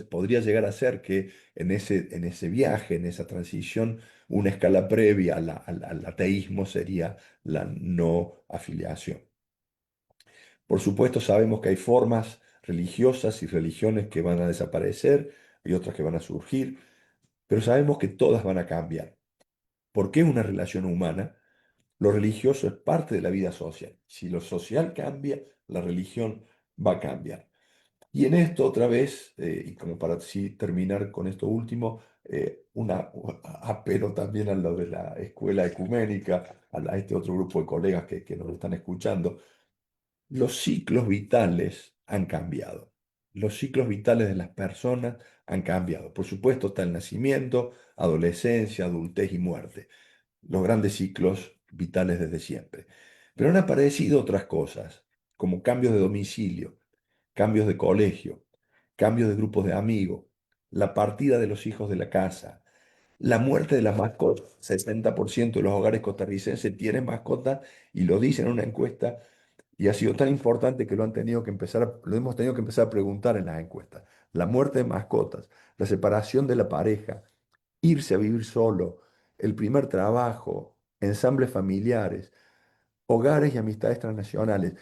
S2: llegar a ser que en ese viaje, en esa transición, una escala previa al ateísmo sería la no afiliación. Por supuesto, sabemos que hay formas religiosas y religiones que van a desaparecer y otras que van a surgir, pero sabemos que todas van a cambiar. Porque es una relación humana, lo religioso es parte de la vida social. Si lo social cambia, la religión va a cambiar. Y en esto otra vez, y como para así terminar con esto último, apelo también a lo de la escuela ecuménica, a este otro grupo de colegas que nos están escuchando. Los ciclos vitales han cambiado. Los ciclos vitales de las personas han cambiado. Por supuesto, está el nacimiento, adolescencia, adultez y muerte. Los grandes ciclos vitales desde siempre. Pero han aparecido otras cosas, como cambios de domicilio, cambios de colegio, cambios de grupos de amigos, la partida de los hijos de la casa, la muerte de las mascotas. 60% de los hogares costarricenses tienen mascotas y lo dicen en una encuesta y ha sido tan importante que lo hemos tenido que empezar a preguntar en las encuestas. La muerte de mascotas, la separación de la pareja, irse a vivir solo, el primer trabajo, ensambles familiares, hogares y amistades transnacionales.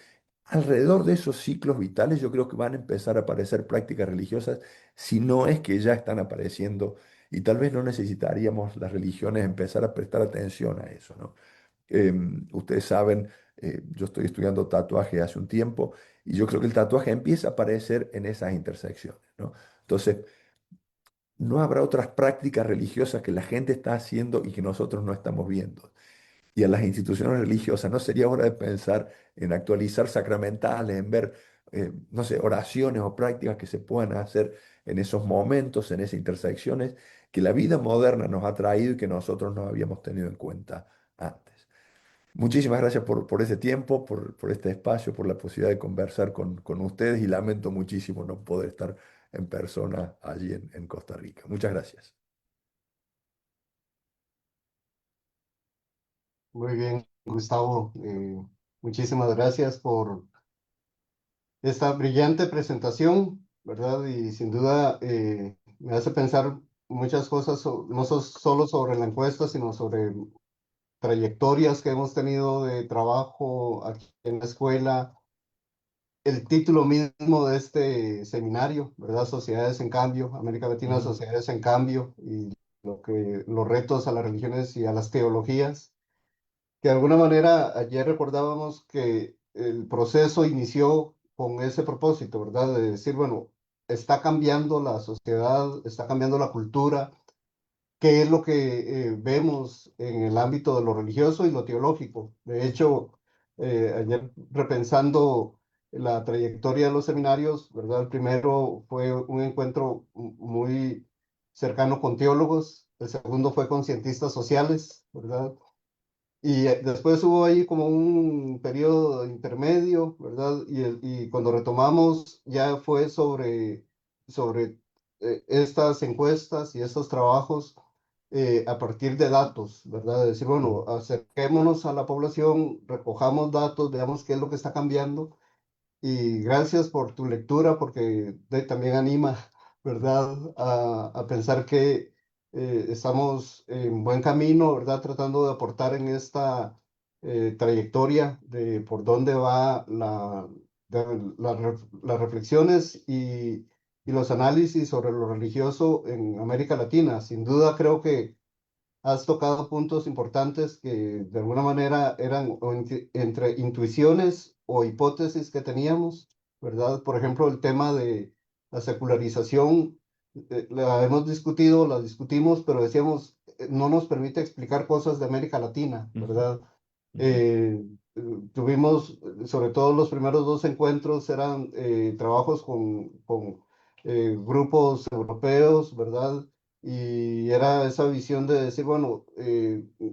S2: Alrededor de esos ciclos vitales yo creo que van a empezar a aparecer prácticas religiosas, si no es que ya están apareciendo, y tal vez no necesitaríamos las religiones empezar a prestar atención a eso, ¿no? Ustedes saben, yo estoy estudiando tatuaje hace un tiempo y yo creo que el tatuaje empieza a aparecer en esas intersecciones, ¿no? Entonces, no habrá otras prácticas religiosas que la gente está haciendo y que nosotros no estamos viendo. Y a las instituciones religiosas, ¿no sería hora de pensar en actualizar sacramentales, en ver, no sé, oraciones o prácticas que se puedan hacer en esos momentos, en esas intersecciones que la vida moderna nos ha traído y que nosotros no habíamos tenido en cuenta antes? Muchísimas gracias por ese tiempo, por este espacio, por la posibilidad de conversar con ustedes y lamento muchísimo no poder estar en persona allí en Costa Rica. Muchas gracias.
S1: Muy bien, Gustavo. Muchísimas gracias por esta brillante presentación, ¿verdad? Y sin duda me hace pensar muchas cosas, no solo sobre la encuesta, sino sobre trayectorias que hemos tenido de trabajo aquí en la escuela, el título mismo de este seminario, ¿verdad? Sociedades en Cambio, América Latina,
S2: Ujú,
S1: Sociedades en Cambio, y los retos a las religiones y a las teologías, que de alguna manera ayer recordábamos que el proceso inició con ese propósito, ¿verdad? De decir, bueno, está cambiando la sociedad, está cambiando la cultura, qué es lo que vemos en el ámbito de lo religioso y lo teológico. De hecho, ayer repensando la trayectoria de los seminarios, ¿verdad? El primero fue un encuentro muy cercano con teólogos, el segundo fue con cientistas sociales, ¿verdad? Y después hubo ahí como un periodo intermedio, ¿verdad? Y cuando retomamos ya fue sobre estas encuestas y estos trabajos a partir de datos, ¿verdad? De decir,
S2: ujú,
S1: bueno, acerquémonos a la población, recojamos datos, veamos qué es lo que está cambiando y gracias por tu lectura, porque también anima, ¿verdad?, a pensar que estamos en buen camino, ¿verdad?, tratando de aportar en esta trayectoria de por dónde va las reflexiones y los análisis sobre lo religioso en América Latina. Sin duda creo que has tocado puntos importantes que de alguna manera eran entre intuiciones o hipótesis que teníamos, ¿verdad? Por ejemplo, el tema de la secularización, la hemos discutido, la discutimos, pero decíamos, no nos permite explicar cosas de América Latina,
S2: ujú,
S1: ¿verdad?
S2: ujú,
S1: Eh, Tuvimos, sobre todo los primeros dos encuentros, eran trabajos con grupos europeos, ¿verdad? Y era esa visión de decir, bueno,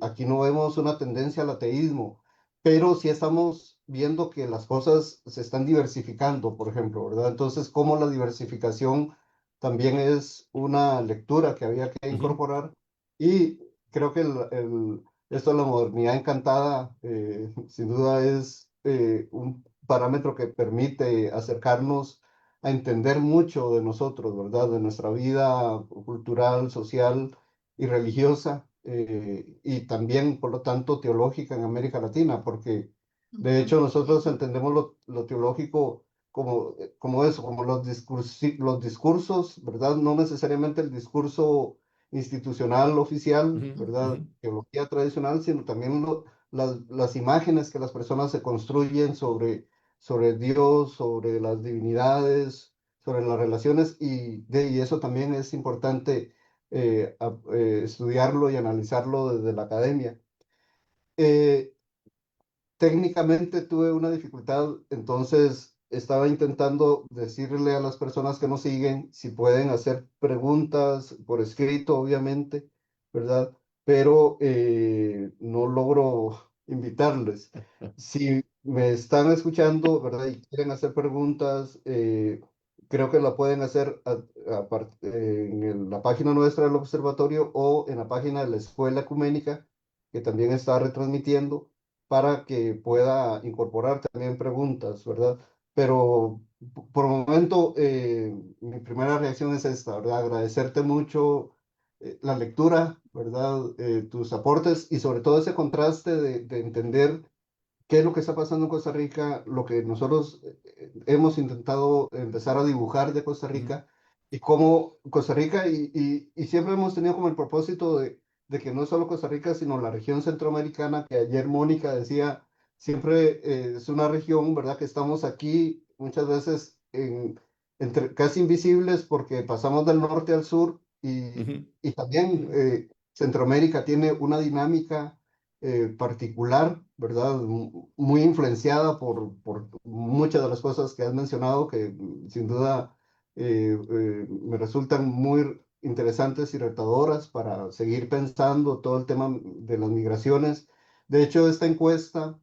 S1: aquí no vemos una tendencia al ateísmo, pero sí estamos viendo que las cosas se están diversificando, por ejemplo, ¿verdad? Entonces, cómo la diversificación también es una lectura que había que
S2: ujú,
S1: incorporar y creo que esto de la modernidad encantada, sin duda es un parámetro que permite acercarnos a entender mucho de nosotros, ¿verdad? De nuestra vida cultural, social y religiosa, y también, por lo tanto, teológica en América Latina, porque de hecho nosotros entendemos lo teológico como eso, como los discursos, ¿verdad? No necesariamente el discurso institucional oficial,
S2: ujú, ujú,
S1: ¿verdad? Teología tradicional, sino también las imágenes que las personas se construyen sobre Dios, sobre las divinidades, sobre las relaciones y eso también es importante estudiarlo y analizarlo desde la academia. Eh, Técnicamente tuve una dificultad, entonces estaba intentando decirle a las personas que nos siguen si pueden hacer preguntas por escrito, obviamente, ¿verdad? Pero no logro invitarles. Si me están escuchando, ¿verdad? Y quieren hacer preguntas, creo que la pueden hacer en la página nuestra del observatorio o en la página de la Escuela Ecuménica, que también está retransmitiendo para que pueda incorporar también preguntas, ¿verdad? Pero por el momento, mi primera reacción es esta, ¿verdad? Agradecerte mucho la lectura, ¿verdad? Tus aportes y sobre todo ese contraste de entender qué es lo que está pasando en Costa Rica, lo que nosotros hemos intentado empezar a dibujar de Costa
S2: Ujú,
S1: Rica y cómo Costa Rica, y siempre hemos tenido como el propósito de que no solo Costa Rica, sino la región centroamericana, que ayer Mónica decía, siempre es una región, ¿verdad? Que estamos aquí muchas veces entre, casi invisibles porque pasamos del norte al sur
S2: ujú.
S1: y también Centroamérica tiene una dinámica particular, ¿verdad? Muy influenciada por muchas de las cosas que has mencionado, que sin duda me resultan muy interesantes y retadoras para seguir pensando todo el tema de las migraciones. De hecho, esta encuesta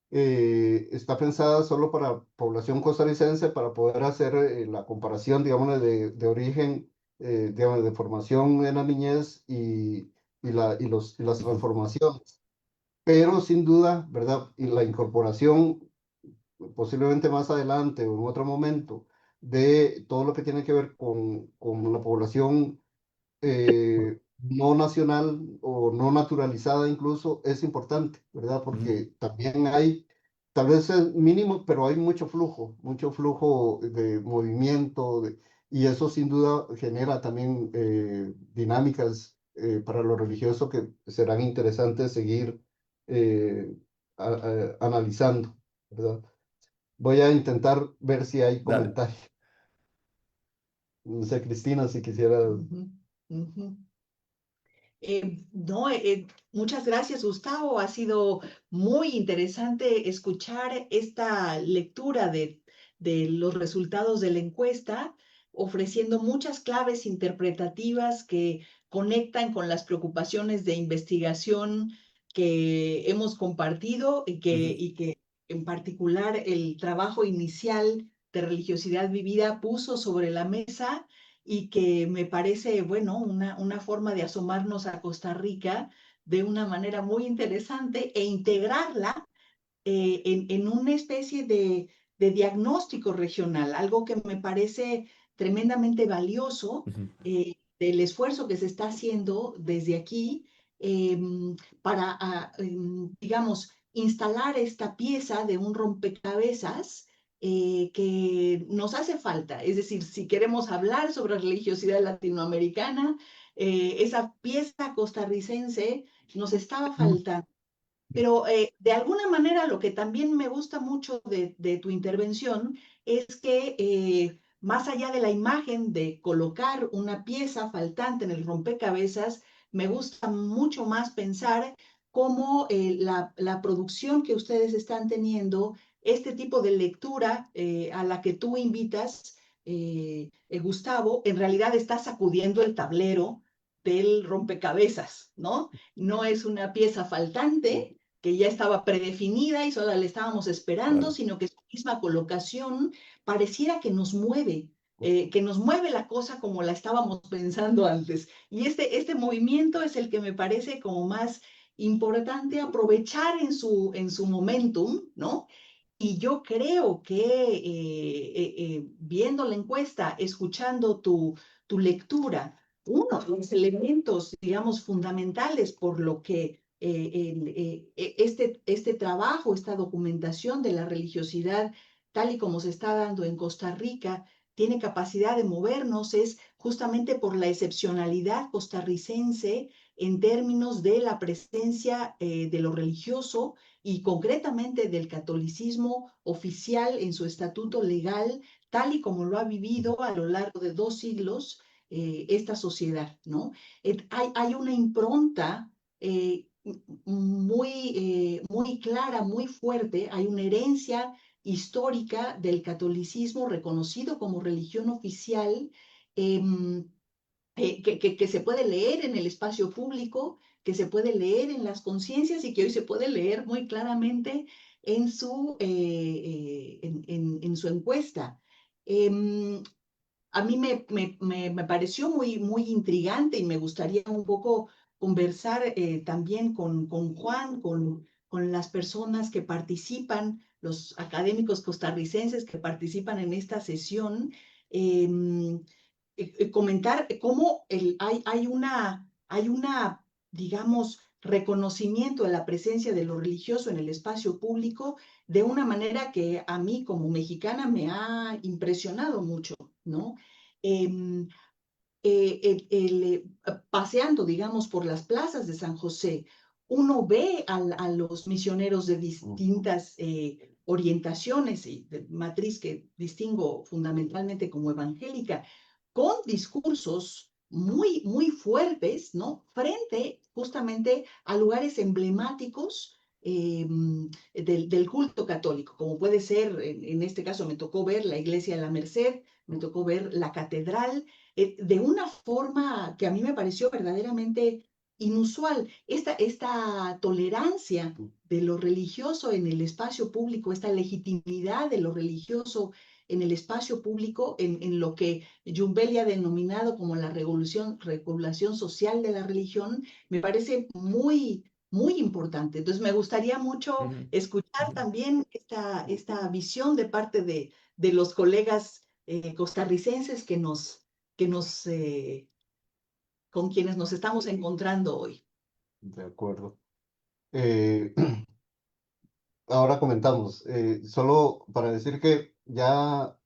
S1: está pensada solo para población costarricense para poder hacer la comparación, digamos, de origen, digamos, de formación en la niñez y las
S2: Ujú.
S1: transformaciones, pero sin duda, ¿verdad? Y la incorporación posiblemente más adelante o en otro momento de todo lo que tiene que ver con la población no nacional o no naturalizada incluso es importante, ¿verdad?
S2: Ujú.
S1: Porque también hay, tal vez es mínimo, pero hay mucho flujo de movimiento y eso sin duda genera también dinámicas para lo religioso que serán interesantes seguir eh, analizando, ¿verdad? Voy a intentar ver si hay
S2: Dale,
S1: comentarios. No sé, Cristina, si quisiera.
S3: Ujú, ujú. No, muchas gracias, Gustavo. Ha sido muy interesante escuchar esta lectura de los resultados de la encuesta, ofreciendo muchas claves interpretativas que conectan con las preocupaciones de investigación que hemos compartido
S2: ujú,
S3: y que en particular el trabajo inicial de religiosidad vivida puso sobre la mesa y que me parece, bueno, una forma de asomarnos a Costa Rica de una manera muy interesante e integrarla en una especie de diagnóstico regional, algo que me parece tremendamente valioso
S2: ujú.
S3: del esfuerzo que se está haciendo desde aquí para, digamos, instalar esta pieza de un rompecabezas que nos hace falta. Es decir, si queremos hablar sobre religiosidad latinoamericana, esa pieza costarricense nos estaba faltando. Pero de alguna manera lo que también me gusta mucho de tu intervención es que más allá de la imagen de colocar una pieza faltante en el rompecabezas, me gusta mucho más pensar cómo la producción que ustedes están teniendo, este tipo de lectura a la que tú invitas, Gustavo, en realidad está sacudiendo el tablero del rompecabezas, ¿no? No es una pieza faltante que ya estaba predefinida y solo la estábamos esperando,
S2: Claro.
S3: sino que su misma colocación pareciera que nos mueve la cosa como la estábamos pensando antes. Y este movimiento es el que me parece como más importante aprovechar en su momentum, ¿no? Y yo creo que viendo la encuesta, escuchando tu lectura, uno de los elementos, digamos, fundamentales por lo que este trabajo, esta documentación de la religiosidad, tal y como se está dando en Costa Rica, tiene capacidad de movernos, es justamente por la excepcionalidad costarricense en términos de la presencia de lo religioso y concretamente del catolicismo oficial en su estatuto legal, tal y como lo ha vivido a lo largo de 2 siglos esta sociedad, ¿no? Hay una impronta muy clara, muy fuerte, hay una herencia histórica del catolicismo reconocido como religión oficial, que se puede leer en el espacio público, que se puede leer en las conciencias y que hoy se puede leer muy claramente en su encuesta. Em, a mí me pareció muy intrigante y me gustaría un poco conversar también con Juan, con las personas que participan, los académicos costarricenses que participan en esta sesión, em, comentar cómo hay una, digamos, reconocimiento de la presencia de lo religioso en el espacio público de una manera que a mí como mexicana me ha impresionado mucho, ¿no? Em, Paseando, digamos, por las plazas de San José, uno ve a los misioneros de distintas orientaciones y de matriz que distingo fundamentalmente como evangélica, con discursos muy fuertes, ¿no? Frente justamente a lugares emblemáticos del culto católico, como puede ser, en este caso me tocó ver la iglesia de la Merced, me tocó ver la catedral, de una forma que a mí me pareció verdaderamente inusual. Esta tolerancia de lo religioso en el espacio público, esta legitimidad de lo religioso en el espacio público, en lo que Jumbel ha denominado como la regulación social de la religión, me parece muy importante. Entonces, me gustaría mucho
S2: Ujú.
S3: escuchar también esta visión de parte de los colegas costarricenses con quienes nos estamos encontrando hoy.
S1: De acuerdo. Eh, Ahora comentamos, solo para decir que ya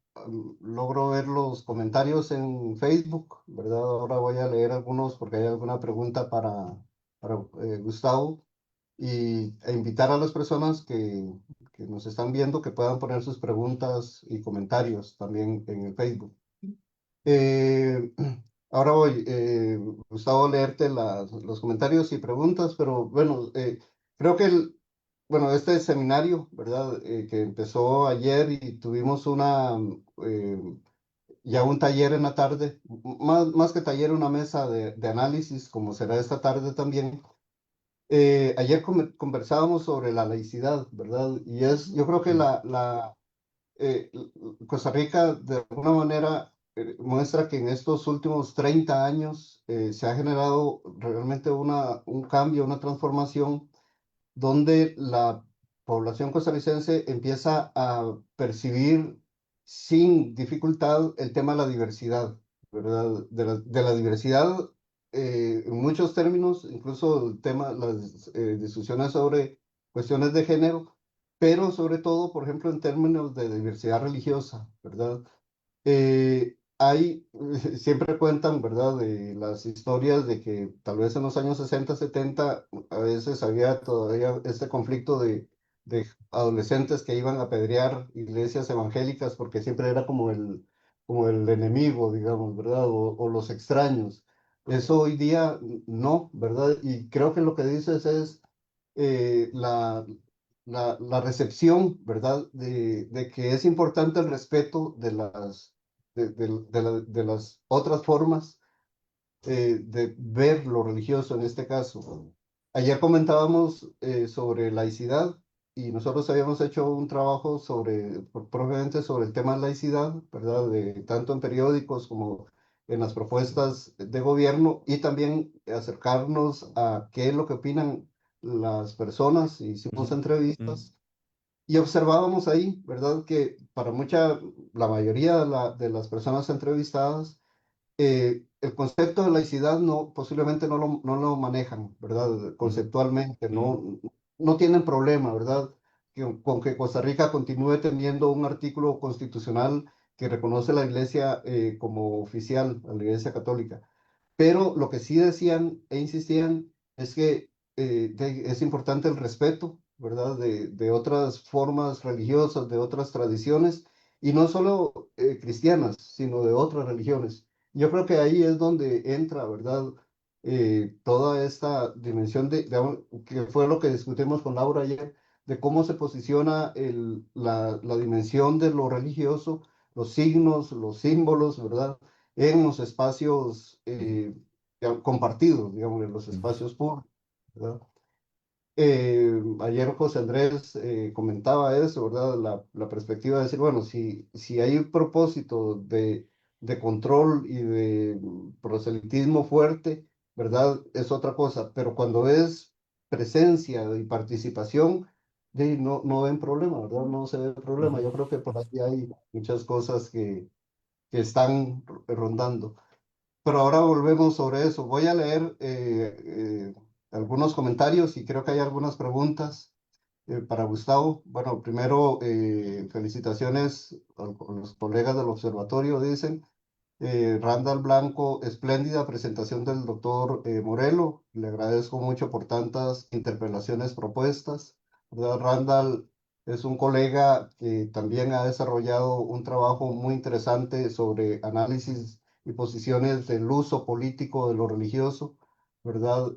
S1: logro ver los comentarios en Facebook, ¿verdad? Ahora voy a leer algunos porque hay alguna pregunta para Gustavo e invitar a las personas que nos están viendo que puedan poner sus preguntas y comentarios también en el Facebook. Eh, Ahora voy, Gustavo, a leerte los comentarios y preguntas, pero bueno, creo que bueno, este seminario, ¿verdad? Que empezó ayer y tuvimos ya un taller en la tarde, más que taller, una mesa de análisis, como será esta tarde también. Ayer conversábamos sobre la laicidad, ¿verdad? Yo creo que eh, Costa Rica de alguna manera muestra que en estos últimos 30 años se ha generado realmente un cambio, una transformación donde la población costarricense empieza a percibir sin dificultad el tema de la diversidad, ¿verdad? De la diversidad en muchos términos, incluso el tema, las discusiones sobre cuestiones de género, pero sobre todo, por ejemplo, en términos de diversidad religiosa, ¿verdad? Siempre cuentan, ¿verdad?, de las historias de que tal vez en los años 60, 70, a veces había todavía este conflicto de adolescentes que iban a apedrear iglesias evangélicas porque siempre era como el enemigo, digamos, ¿verdad?, o los extraños. Eso hoy día no, ¿verdad? Y creo que lo que dices es la recepción, ¿verdad?, de que es importante el respeto de las otras formas de ver lo religioso en este caso. Ayer comentábamos sobre laicidad y nosotros habíamos hecho un trabajo propiamente sobre el tema de laicidad, ¿verdad? Tanto en periódicos como en las propuestas de gobierno y también acercarnos a qué es lo que opinan las personas. Hicimos
S2: Ujú.
S1: entrevistas y observábamos ahí, ¿verdad? Que la mayoría de las personas entrevistadas, el concepto de laicidad posiblemente no lo manejan, ¿verdad?
S2: Ujú.
S1: Conceptualmente,
S2: Ujú.
S1: no tienen problema, ¿verdad? Con que Costa Rica continúe teniendo un artículo constitucional que reconoce la Iglesia como oficial, a la Iglesia Católica. Pero lo que sí decían e insistían es que es importante el respeto, ¿verdad? De otras formas religiosas, de otras tradiciones, y no solo cristianas, sino de otras religiones. Yo creo que ahí es donde entra, ¿verdad? Toda esta dimensión que fue lo que discutimos con Laura ayer, de cómo se posiciona la dimensión de lo religioso, los signos, los símbolos, ¿verdad? En los espacios
S2: Ujú,
S1: compartidos, digamos, en los
S2: ujú,
S1: espacios públicos, ¿verdad? Ayer José Andrés comentaba eso, ¿verdad? La perspectiva de decir, bueno, si hay un propósito de control y de proselitismo fuerte, ¿verdad? Es otra cosa, pero cuando es presencia y participación, no ven problema, ¿verdad? No se ve problema.
S2: ujú.
S1: Yo creo que por ahí hay muchas cosas que están rondando. Pero ahora volvemos sobre eso. Voy a leer algunos comentarios y creo que hay algunas preguntas para Gustavo. Bueno, primero, felicitaciones a los colegas del observatorio, dicen. Randall Blanco, espléndida presentación del doctor Morelo. Le agradezco mucho por tantas interpelaciones propuestas. ¿Verdad? Randall es un colega que también ha desarrollado un trabajo muy interesante sobre análisis y posiciones del uso político de lo religioso, ¿verdad?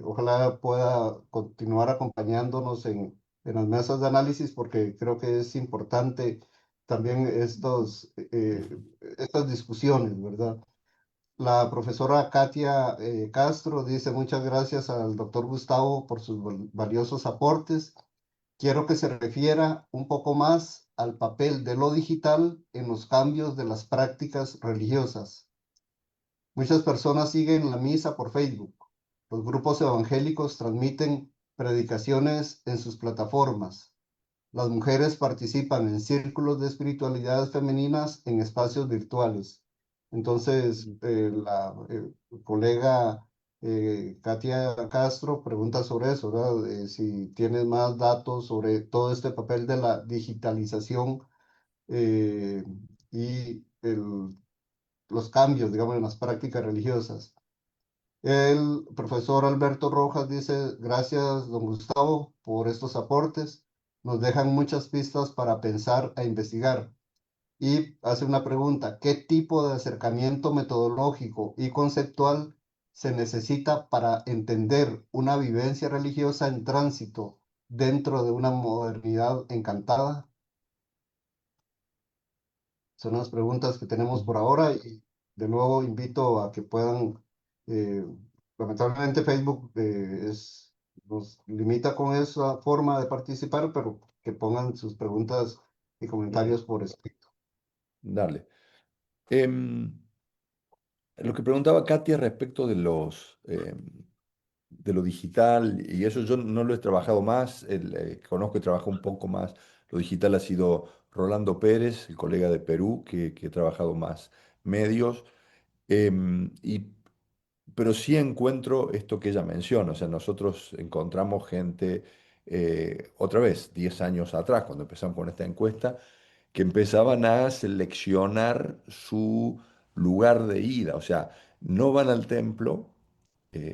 S1: Ojalá pueda continuar acompañándonos en las mesas de análisis porque creo que es importante también estas discusiones, ¿verdad? La profesora Katia Castro dice muchas gracias al doctor Gustavo por sus valiosos aportes. Quiero que se refiera un poco más al papel de lo digital en los cambios de las prácticas religiosas. Muchas personas siguen la misa por Facebook. Los grupos evangélicos transmiten predicaciones en sus plataformas. Las mujeres participan en círculos de espiritualidades femeninas en espacios virtuales. Entonces, la colega Katia Castro pregunta sobre eso, ¿verdad? Si tienes más datos sobre todo este papel de la digitalización eh, y los cambios, digamos, en las prácticas religiosas. El profesor Alberto Rojas dice, gracias, don Gustavo, por estos aportes. Nos dejan muchas pistas para pensar e investigar. Y hace una pregunta, ¿qué tipo de acercamiento metodológico y conceptual se necesita para entender una vivencia religiosa en tránsito dentro de una modernidad encantada? Son las preguntas que tenemos por ahora y de nuevo invito a que puedan, eh, lamentablemente Facebook nos limita con esa forma de participar, pero que pongan sus preguntas y
S2: Ujú.
S1: comentarios por escrito.
S2: Dale. Em, lo que preguntaba Katia respecto de lo digital, y eso yo no lo he trabajado más, conozco y trabajo un poco más. Lo digital ha sido Rolando Pérez, el colega de Perú, que ha trabajado más medios. Em, y, pero sí encuentro esto que ella menciona, o sea, nosotros encontramos gente, otra vez, 10 años atrás, cuando empezamos con esta encuesta, que empezaban a seleccionar su lugar de ida, o sea, no van al templo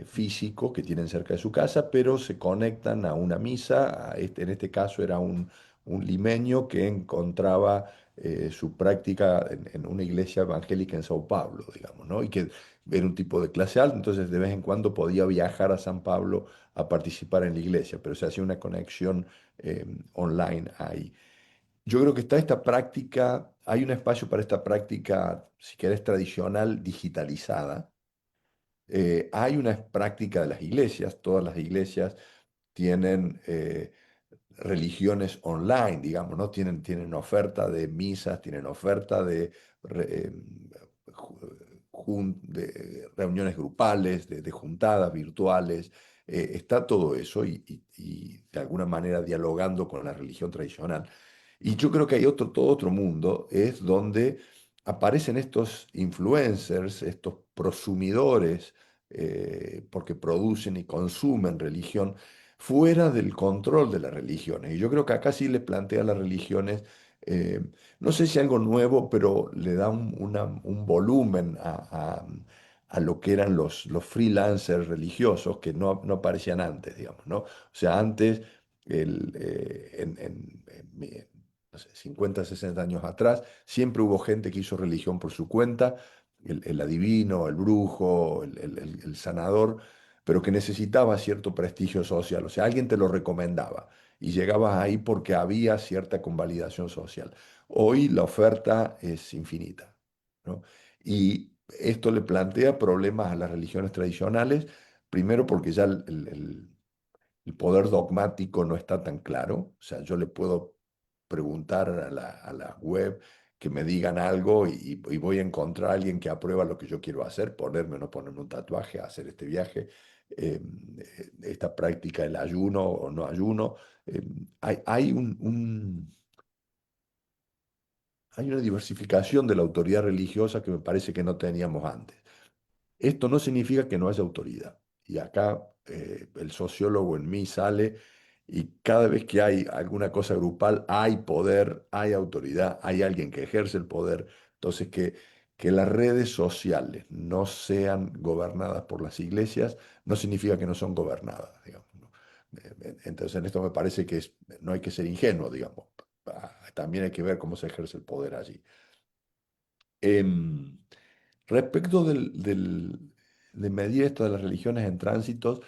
S2: físico que tienen cerca de su casa, pero se conectan a una misa, en este caso era un limeño que encontraba su práctica en una iglesia evangélica en Sao Paulo, digamos, ¿no? Y que era un tipo de clase alta, entonces de vez en cuando podía viajar a San Pablo a participar en la iglesia, pero se hacía una conexión online ahí. Yo creo que está esta práctica, hay un espacio para esta práctica, si querés, tradicional, digitalizada. Hay una práctica de las iglesias, todas las iglesias tienen religiones online, digamos, ¿no? Tienen oferta de misas, tienen oferta de, de reuniones grupales, de juntadas virtuales. Está todo eso y de alguna manera dialogando con la religión tradicional. Y yo creo que hay todo otro mundo, es donde aparecen estos influencers, estos prosumidores, porque producen y consumen religión, fuera del control de las religiones. Y yo creo que acá sí le plantea a las religiones, eh, no sé si algo nuevo, pero le da un volumen a lo que eran los freelancers religiosos que no aparecían antes, digamos, ¿no? O sea, antes, no sé, 50, 60 años atrás, siempre hubo gente que hizo religión por su cuenta, el adivino, el brujo, el sanador, pero que necesitaba cierto prestigio social, o sea, alguien te lo recomendaba y llegabas ahí porque había cierta convalidación social. Hoy la oferta es infinita, ¿no? Y esto le plantea problemas a las religiones tradicionales, primero porque ya el poder dogmático no está tan claro. O sea, yo le puedo preguntar a la web que me digan algo y voy a encontrar a alguien que aprueba lo que yo quiero hacer, ponerme o no ponerme un tatuaje, hacer este viaje, esta práctica del ayuno o no ayuno. Eh, hay hay una diversificación de la autoridad religiosa que me parece que no teníamos antes. Esto no significa que no haya autoridad. Y acá el sociólogo en mí sale y cada vez que hay alguna cosa grupal, hay poder, hay autoridad, hay alguien que ejerce el poder. Entonces, que las redes sociales no sean gobernadas por las iglesias no significa que no son gobernadas, digamos, ¿no? Entonces, en esto me parece que no hay que ser ingenuo, digamos. También hay que ver cómo se ejerce el poder allí. Em, Respecto de medir esto de las religiones en tránsitos,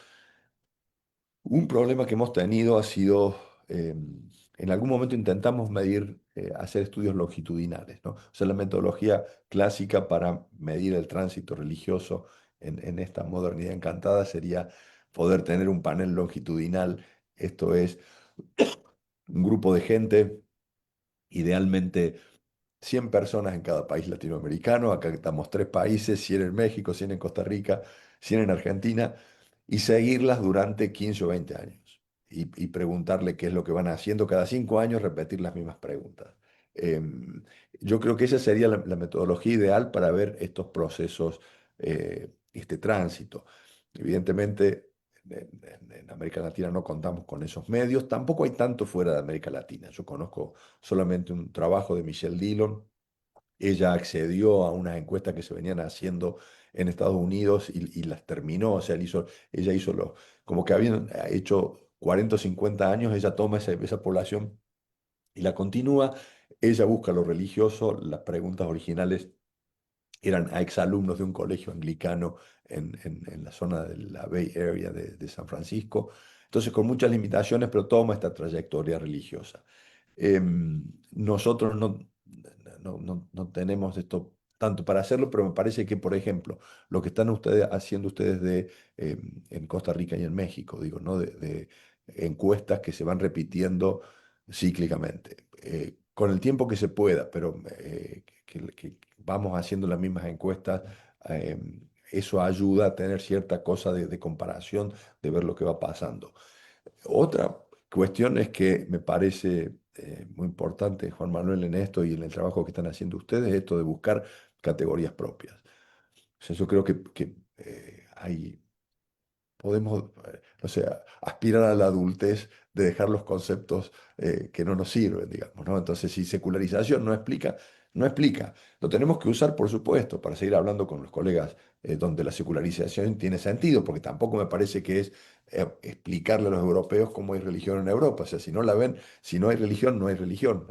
S2: un problema que hemos tenido ha sido, en algún momento intentamos medir, hacer estudios longitudinales, ¿no? O sea, la metodología clásica para medir el tránsito religioso en esta modernidad encantada sería poder tener un panel longitudinal, esto es, un grupo de gente, idealmente 100 personas en cada país latinoamericano, acá estamos tres países, 100 en México, 100 en Costa Rica, 100 en Argentina, y seguirlas durante 15 o 20 años y preguntarle qué es lo que van haciendo cada 5 años, repetir las mismas preguntas. Em, yo creo que esa sería la metodología ideal para ver estos procesos, este tránsito. Evidentemente, en América Latina no contamos con esos medios, tampoco hay tanto fuera de América Latina. Yo conozco solamente un trabajo de Michelle Dillon. Ella accedió a unas encuestas que se venían haciendo en Estados Unidos y las terminó. O sea, ella hizo como que habían hecho 40 o 50 años, ella toma esa población y la continúa. Ella busca lo religioso, las preguntas originales eran a exalumnos de un colegio anglicano en la zona de la Bay Area de San Francisco. Entonces, con muchas limitaciones, pero toma esta trayectoria religiosa. Nosotros no tenemos esto tanto para hacerlo, pero me parece que, por ejemplo, lo que están haciendo ustedes en Costa Rica y en México, digo, ¿no? De encuestas que se van repitiendo cíclicamente, con el tiempo que se pueda, pero que vamos haciendo las mismas encuestas, eh, eso ayuda a tener cierta cosa de comparación, de ver lo que va pasando. Otra cuestión es que me parece muy importante, Juan Manuel, en esto y en el trabajo que están haciendo ustedes, esto de buscar categorías propias. O sea, yo creo que podemos, no sé, aspirar a la adultez de dejar los conceptos que no nos sirven, digamos, ¿no? Entonces, si secularización no explica, no explica. Lo tenemos que usar, por supuesto, para seguir hablando con los colegas donde la secularización tiene sentido, porque tampoco me parece que es explicarle a los europeos cómo hay religión en Europa. O sea, si no la ven, si no hay religión, no hay religión.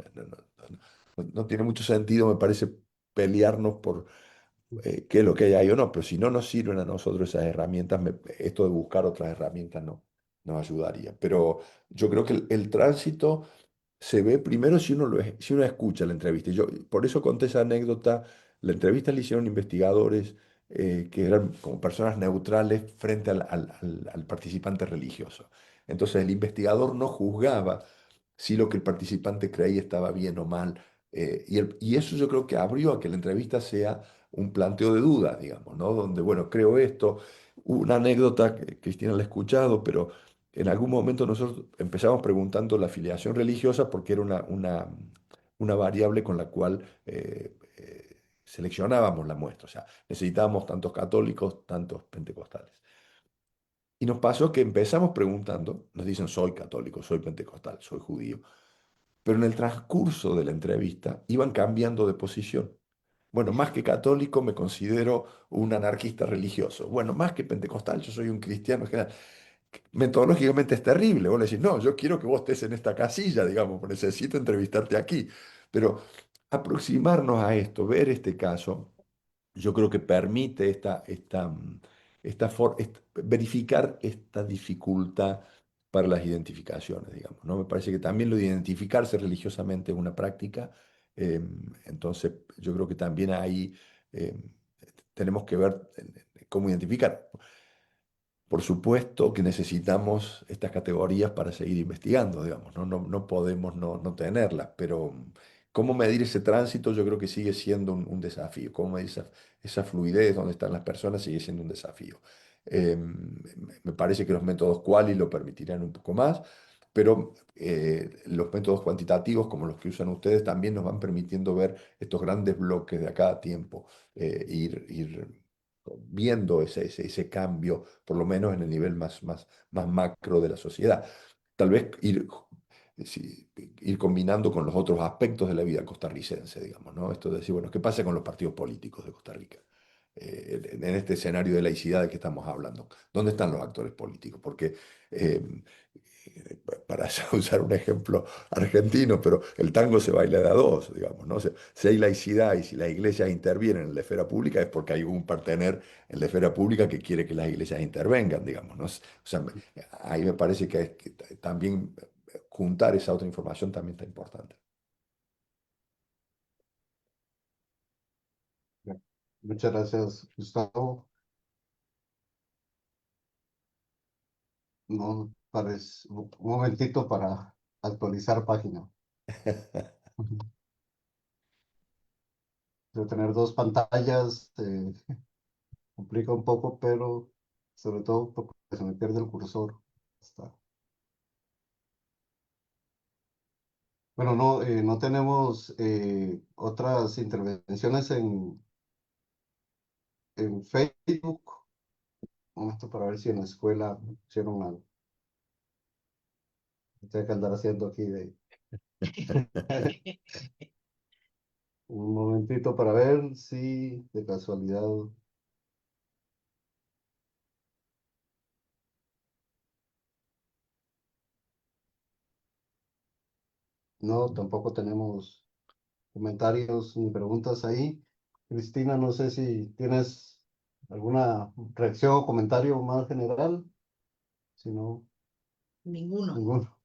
S2: No tiene mucho sentido, me parece, pelearnos por qué es lo que hay ahí o no, pero si no nos sirven a nosotros esas herramientas, esto de buscar otras herramientas no nos ayudaría. Pero yo creo que el tránsito se ve primero si uno, si uno escucha la entrevista. Y yo por eso conté esa anécdota. La entrevista le hicieron investigadores que eran como personas neutrales frente al participante religioso. Entonces el investigador no juzgaba si lo que el participante creía estaba bien o mal. Y eso yo creo que abrió a que la entrevista sea un planteo de dudas, digamos, ¿no? Donde, bueno, creo esto. Una anécdota que Cristina la ha escuchado, pero en algún momento nosotros empezamos preguntando la afiliación religiosa porque era una variable con la cual seleccionábamos la muestra. O sea, necesitábamos tantos católicos, tantos pentecostales. Y nos pasó que empezamos preguntando, nos dicen, soy católico, soy pentecostal, soy judío. Pero en el transcurso de la entrevista iban cambiando de posición. Bueno, más que católico me considero un anarquista religioso. Bueno, más que pentecostal, yo soy un cristiano en general. metodológicamente es terrible. Vos le decís, no, yo quiero que vos estés en esta casilla, digamos, necesito entrevistarte aquí. Pero aproximarnos a esto, ver este caso, yo creo que permite verificar esta dificultad para las identificaciones, digamos, ¿no? Me parece que también lo de identificarse religiosamente es una práctica, eh, entonces yo creo que también ahí eh, tenemos que ver cómo identificar. Por supuesto que necesitamos estas categorías para seguir investigando, digamos, ¿no? No podemos no tenerlas, pero cómo medir ese tránsito yo creo que sigue siendo un desafío. Cómo medir esa fluidez donde están las personas sigue siendo un desafío. Me parece que los métodos quali lo permitirán un poco más, pero los métodos cuantitativos como los que usan ustedes también nos van permitiendo ver estos grandes bloques de a cada tiempo, ir viendo ese cambio, por lo menos en el nivel más macro de la sociedad. Tal vez ir combinando con los otros aspectos de la vida costarricense, digamos, ¿no? Esto de decir, bueno, ¿qué pasa con los partidos políticos de Costa Rica? En este escenario de laicidad de que estamos hablando, ¿dónde están los actores políticos? Porque eh, para usar un ejemplo argentino, pero el tango se baila de a dos, digamos, ¿no? Si hay laicidad y si las iglesias intervienen en la esfera pública es porque hay un partener en la esfera pública que quiere que las iglesias intervengan, digamos, ¿no? O sea, ahí me parece que también juntar esa otra información también está importante.
S1: Muchas gracias, Gustavo. No, parece un momentito para actualizar página. Ujú. De tener dos pantallas complica un poco, pero sobre todo porque se me pierde el cursor. Está. Bueno, no, no tenemos otras intervenciones en Facebook. Un momento para ver si en la escuela hicieron algo. Tengo que andar haciendo aquí de... Un momentito para ver si de casualidad... No, tampoco tenemos comentarios ni preguntas ahí. Cristina, no sé si tienes alguna reacción o comentario más general. Si no,
S3: Ninguno.
S1: ninguno.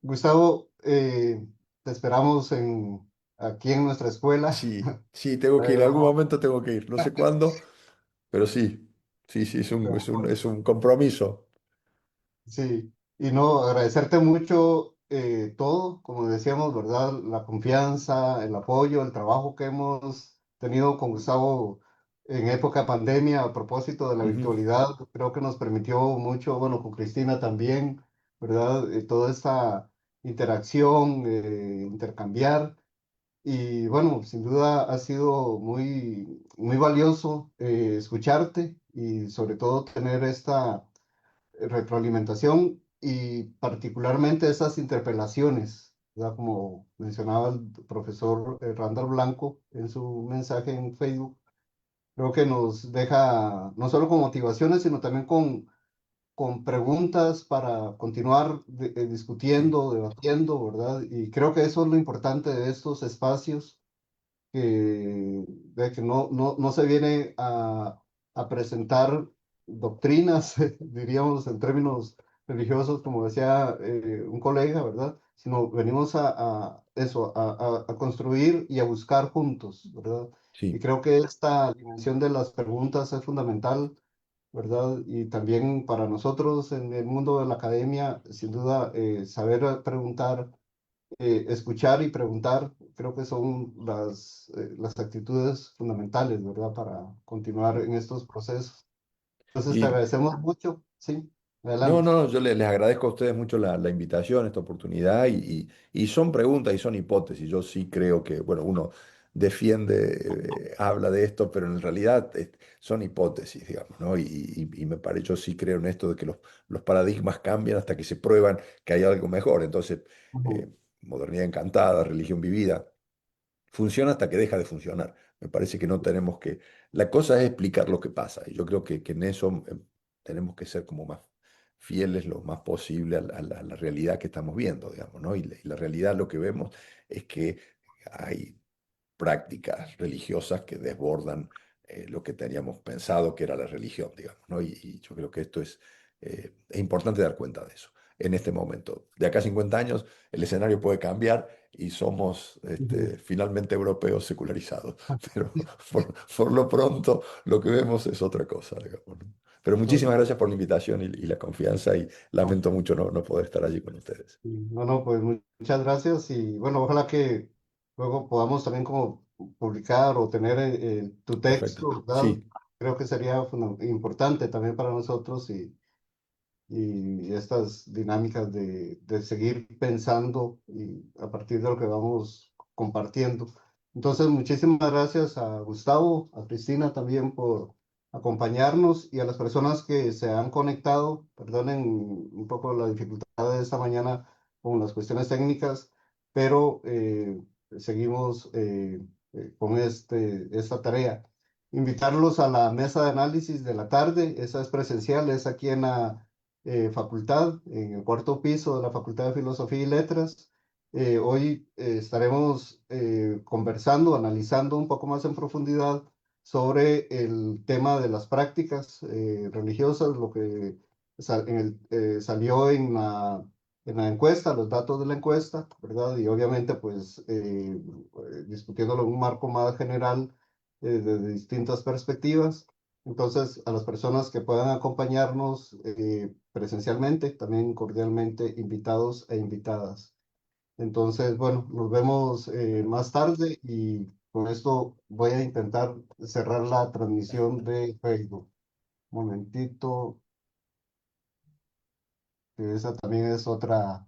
S1: Gustavo, te esperamos aquí en nuestra escuela.
S2: Sí, sí, tengo que ir, en algún
S1: Pero,
S2: momento tengo que ir, no sé cuándo, pero sí, sí, sí, es un compromiso.
S1: sí, y no, agradecerte mucho todo, como decíamos, ¿verdad? La confianza, el apoyo, el trabajo que hemos tenido con Gustavo en época de pandemia a propósito de la
S2: Ujú.
S1: virtualidad, creo que nos permitió mucho, bueno, con Cristina también, ¿verdad? Toda esta interacción, intercambiar. Y bueno, sin duda ha sido muy valioso escucharte y sobre todo tener esta retroalimentación y particularmente esas interpelaciones, ¿verdad? Como mencionaba el profesor Randall Blanco en su mensaje en Facebook, creo que nos deja no solo con motivaciones, sino también con preguntas para continuar
S2: Sí,
S1: discutiendo, debatiendo, ¿verdad? Y creo que eso es lo importante de estos espacios de que no se viene a presentar doctrinas, diríamos en términos religiosos, como decía un colega, ¿verdad? Sino venimos a eso, a construir y a buscar juntos, ¿verdad? Y
S2: sí.
S1: creo que esta dimensión de las preguntas es fundamental, ¿verdad? Y también para nosotros en el mundo de la academia, sin duda, saber preguntar, escuchar y preguntar, creo que son las actitudes fundamentales, ¿verdad? Para continuar en estos procesos. Entonces, te
S2: Y
S1: agradecemos mucho. Sí,
S2: no,
S1: adelante.
S2: no, yo les agradezco a ustedes mucho la invitación, esta oportunidad, y son preguntas y son hipótesis. Yo sí creo que, bueno, uno defiende, habla de esto, pero en realidad son hipótesis, digamos, ¿no? Y me parece, yo sí creo en esto de que los paradigmas cambian hasta que se prueban que hay algo mejor. Entonces,
S1: Ujú,
S2: modernidad encantada, religión vivida, funciona hasta que deja de funcionar. Me parece que no tenemos que... La cosa es explicar lo que pasa, y yo creo que en eso tenemos que ser como más fieles lo más posible a la realidad que estamos viendo, digamos, ¿no? Y la realidad lo que vemos es que hay prácticas religiosas que desbordan lo que teníamos pensado que era la religión, digamos, ¿no? Y yo creo que esto es importante dar cuenta de eso. En este momento, de acá a 50 años, el escenario puede cambiar y somos
S1: Ujú.
S2: finalmente europeos secularizados, pero por lo pronto lo que vemos es otra cosa, digamos, ¿no? Pero muchísimas
S1: Entonces,
S2: gracias por la invitación y la confianza y
S1: no,
S2: lamento mucho no poder estar allí con ustedes.
S1: no, pues muchas gracias y bueno, ojalá que luego podamos también como publicar o tener tu
S2: Perfecto.
S1: texto, ¿verdad?
S2: Sí,
S1: Creo que sería importante también para nosotros y estas dinámicas de seguir pensando y a partir de lo que vamos compartiendo. Entonces, muchísimas gracias a Gustavo, a Cristina también por acompañarnos y a las personas que se han conectado. Perdonen un poco la dificultad de esta mañana con las cuestiones técnicas, pero seguimos con esta tarea. Invitarlos a la mesa de análisis de la tarde, esa es presencial, es aquí en la facultad, en el cuarto piso de la Facultad de Filosofía y Letras. Hoy estaremos conversando, analizando un poco más en profundidad sobre el tema de las prácticas religiosas, lo que salió en la encuesta, los datos de la encuesta, ¿verdad? Y obviamente, pues, discutiéndolo en un marco más general, desde distintas perspectivas. Entonces, a las personas que puedan acompañarnos presencialmente, también cordialmente invitados e invitadas. Entonces, bueno, nos vemos más tarde y con esto voy a intentar cerrar la transmisión de Facebook. Un momentito, que esa también es otra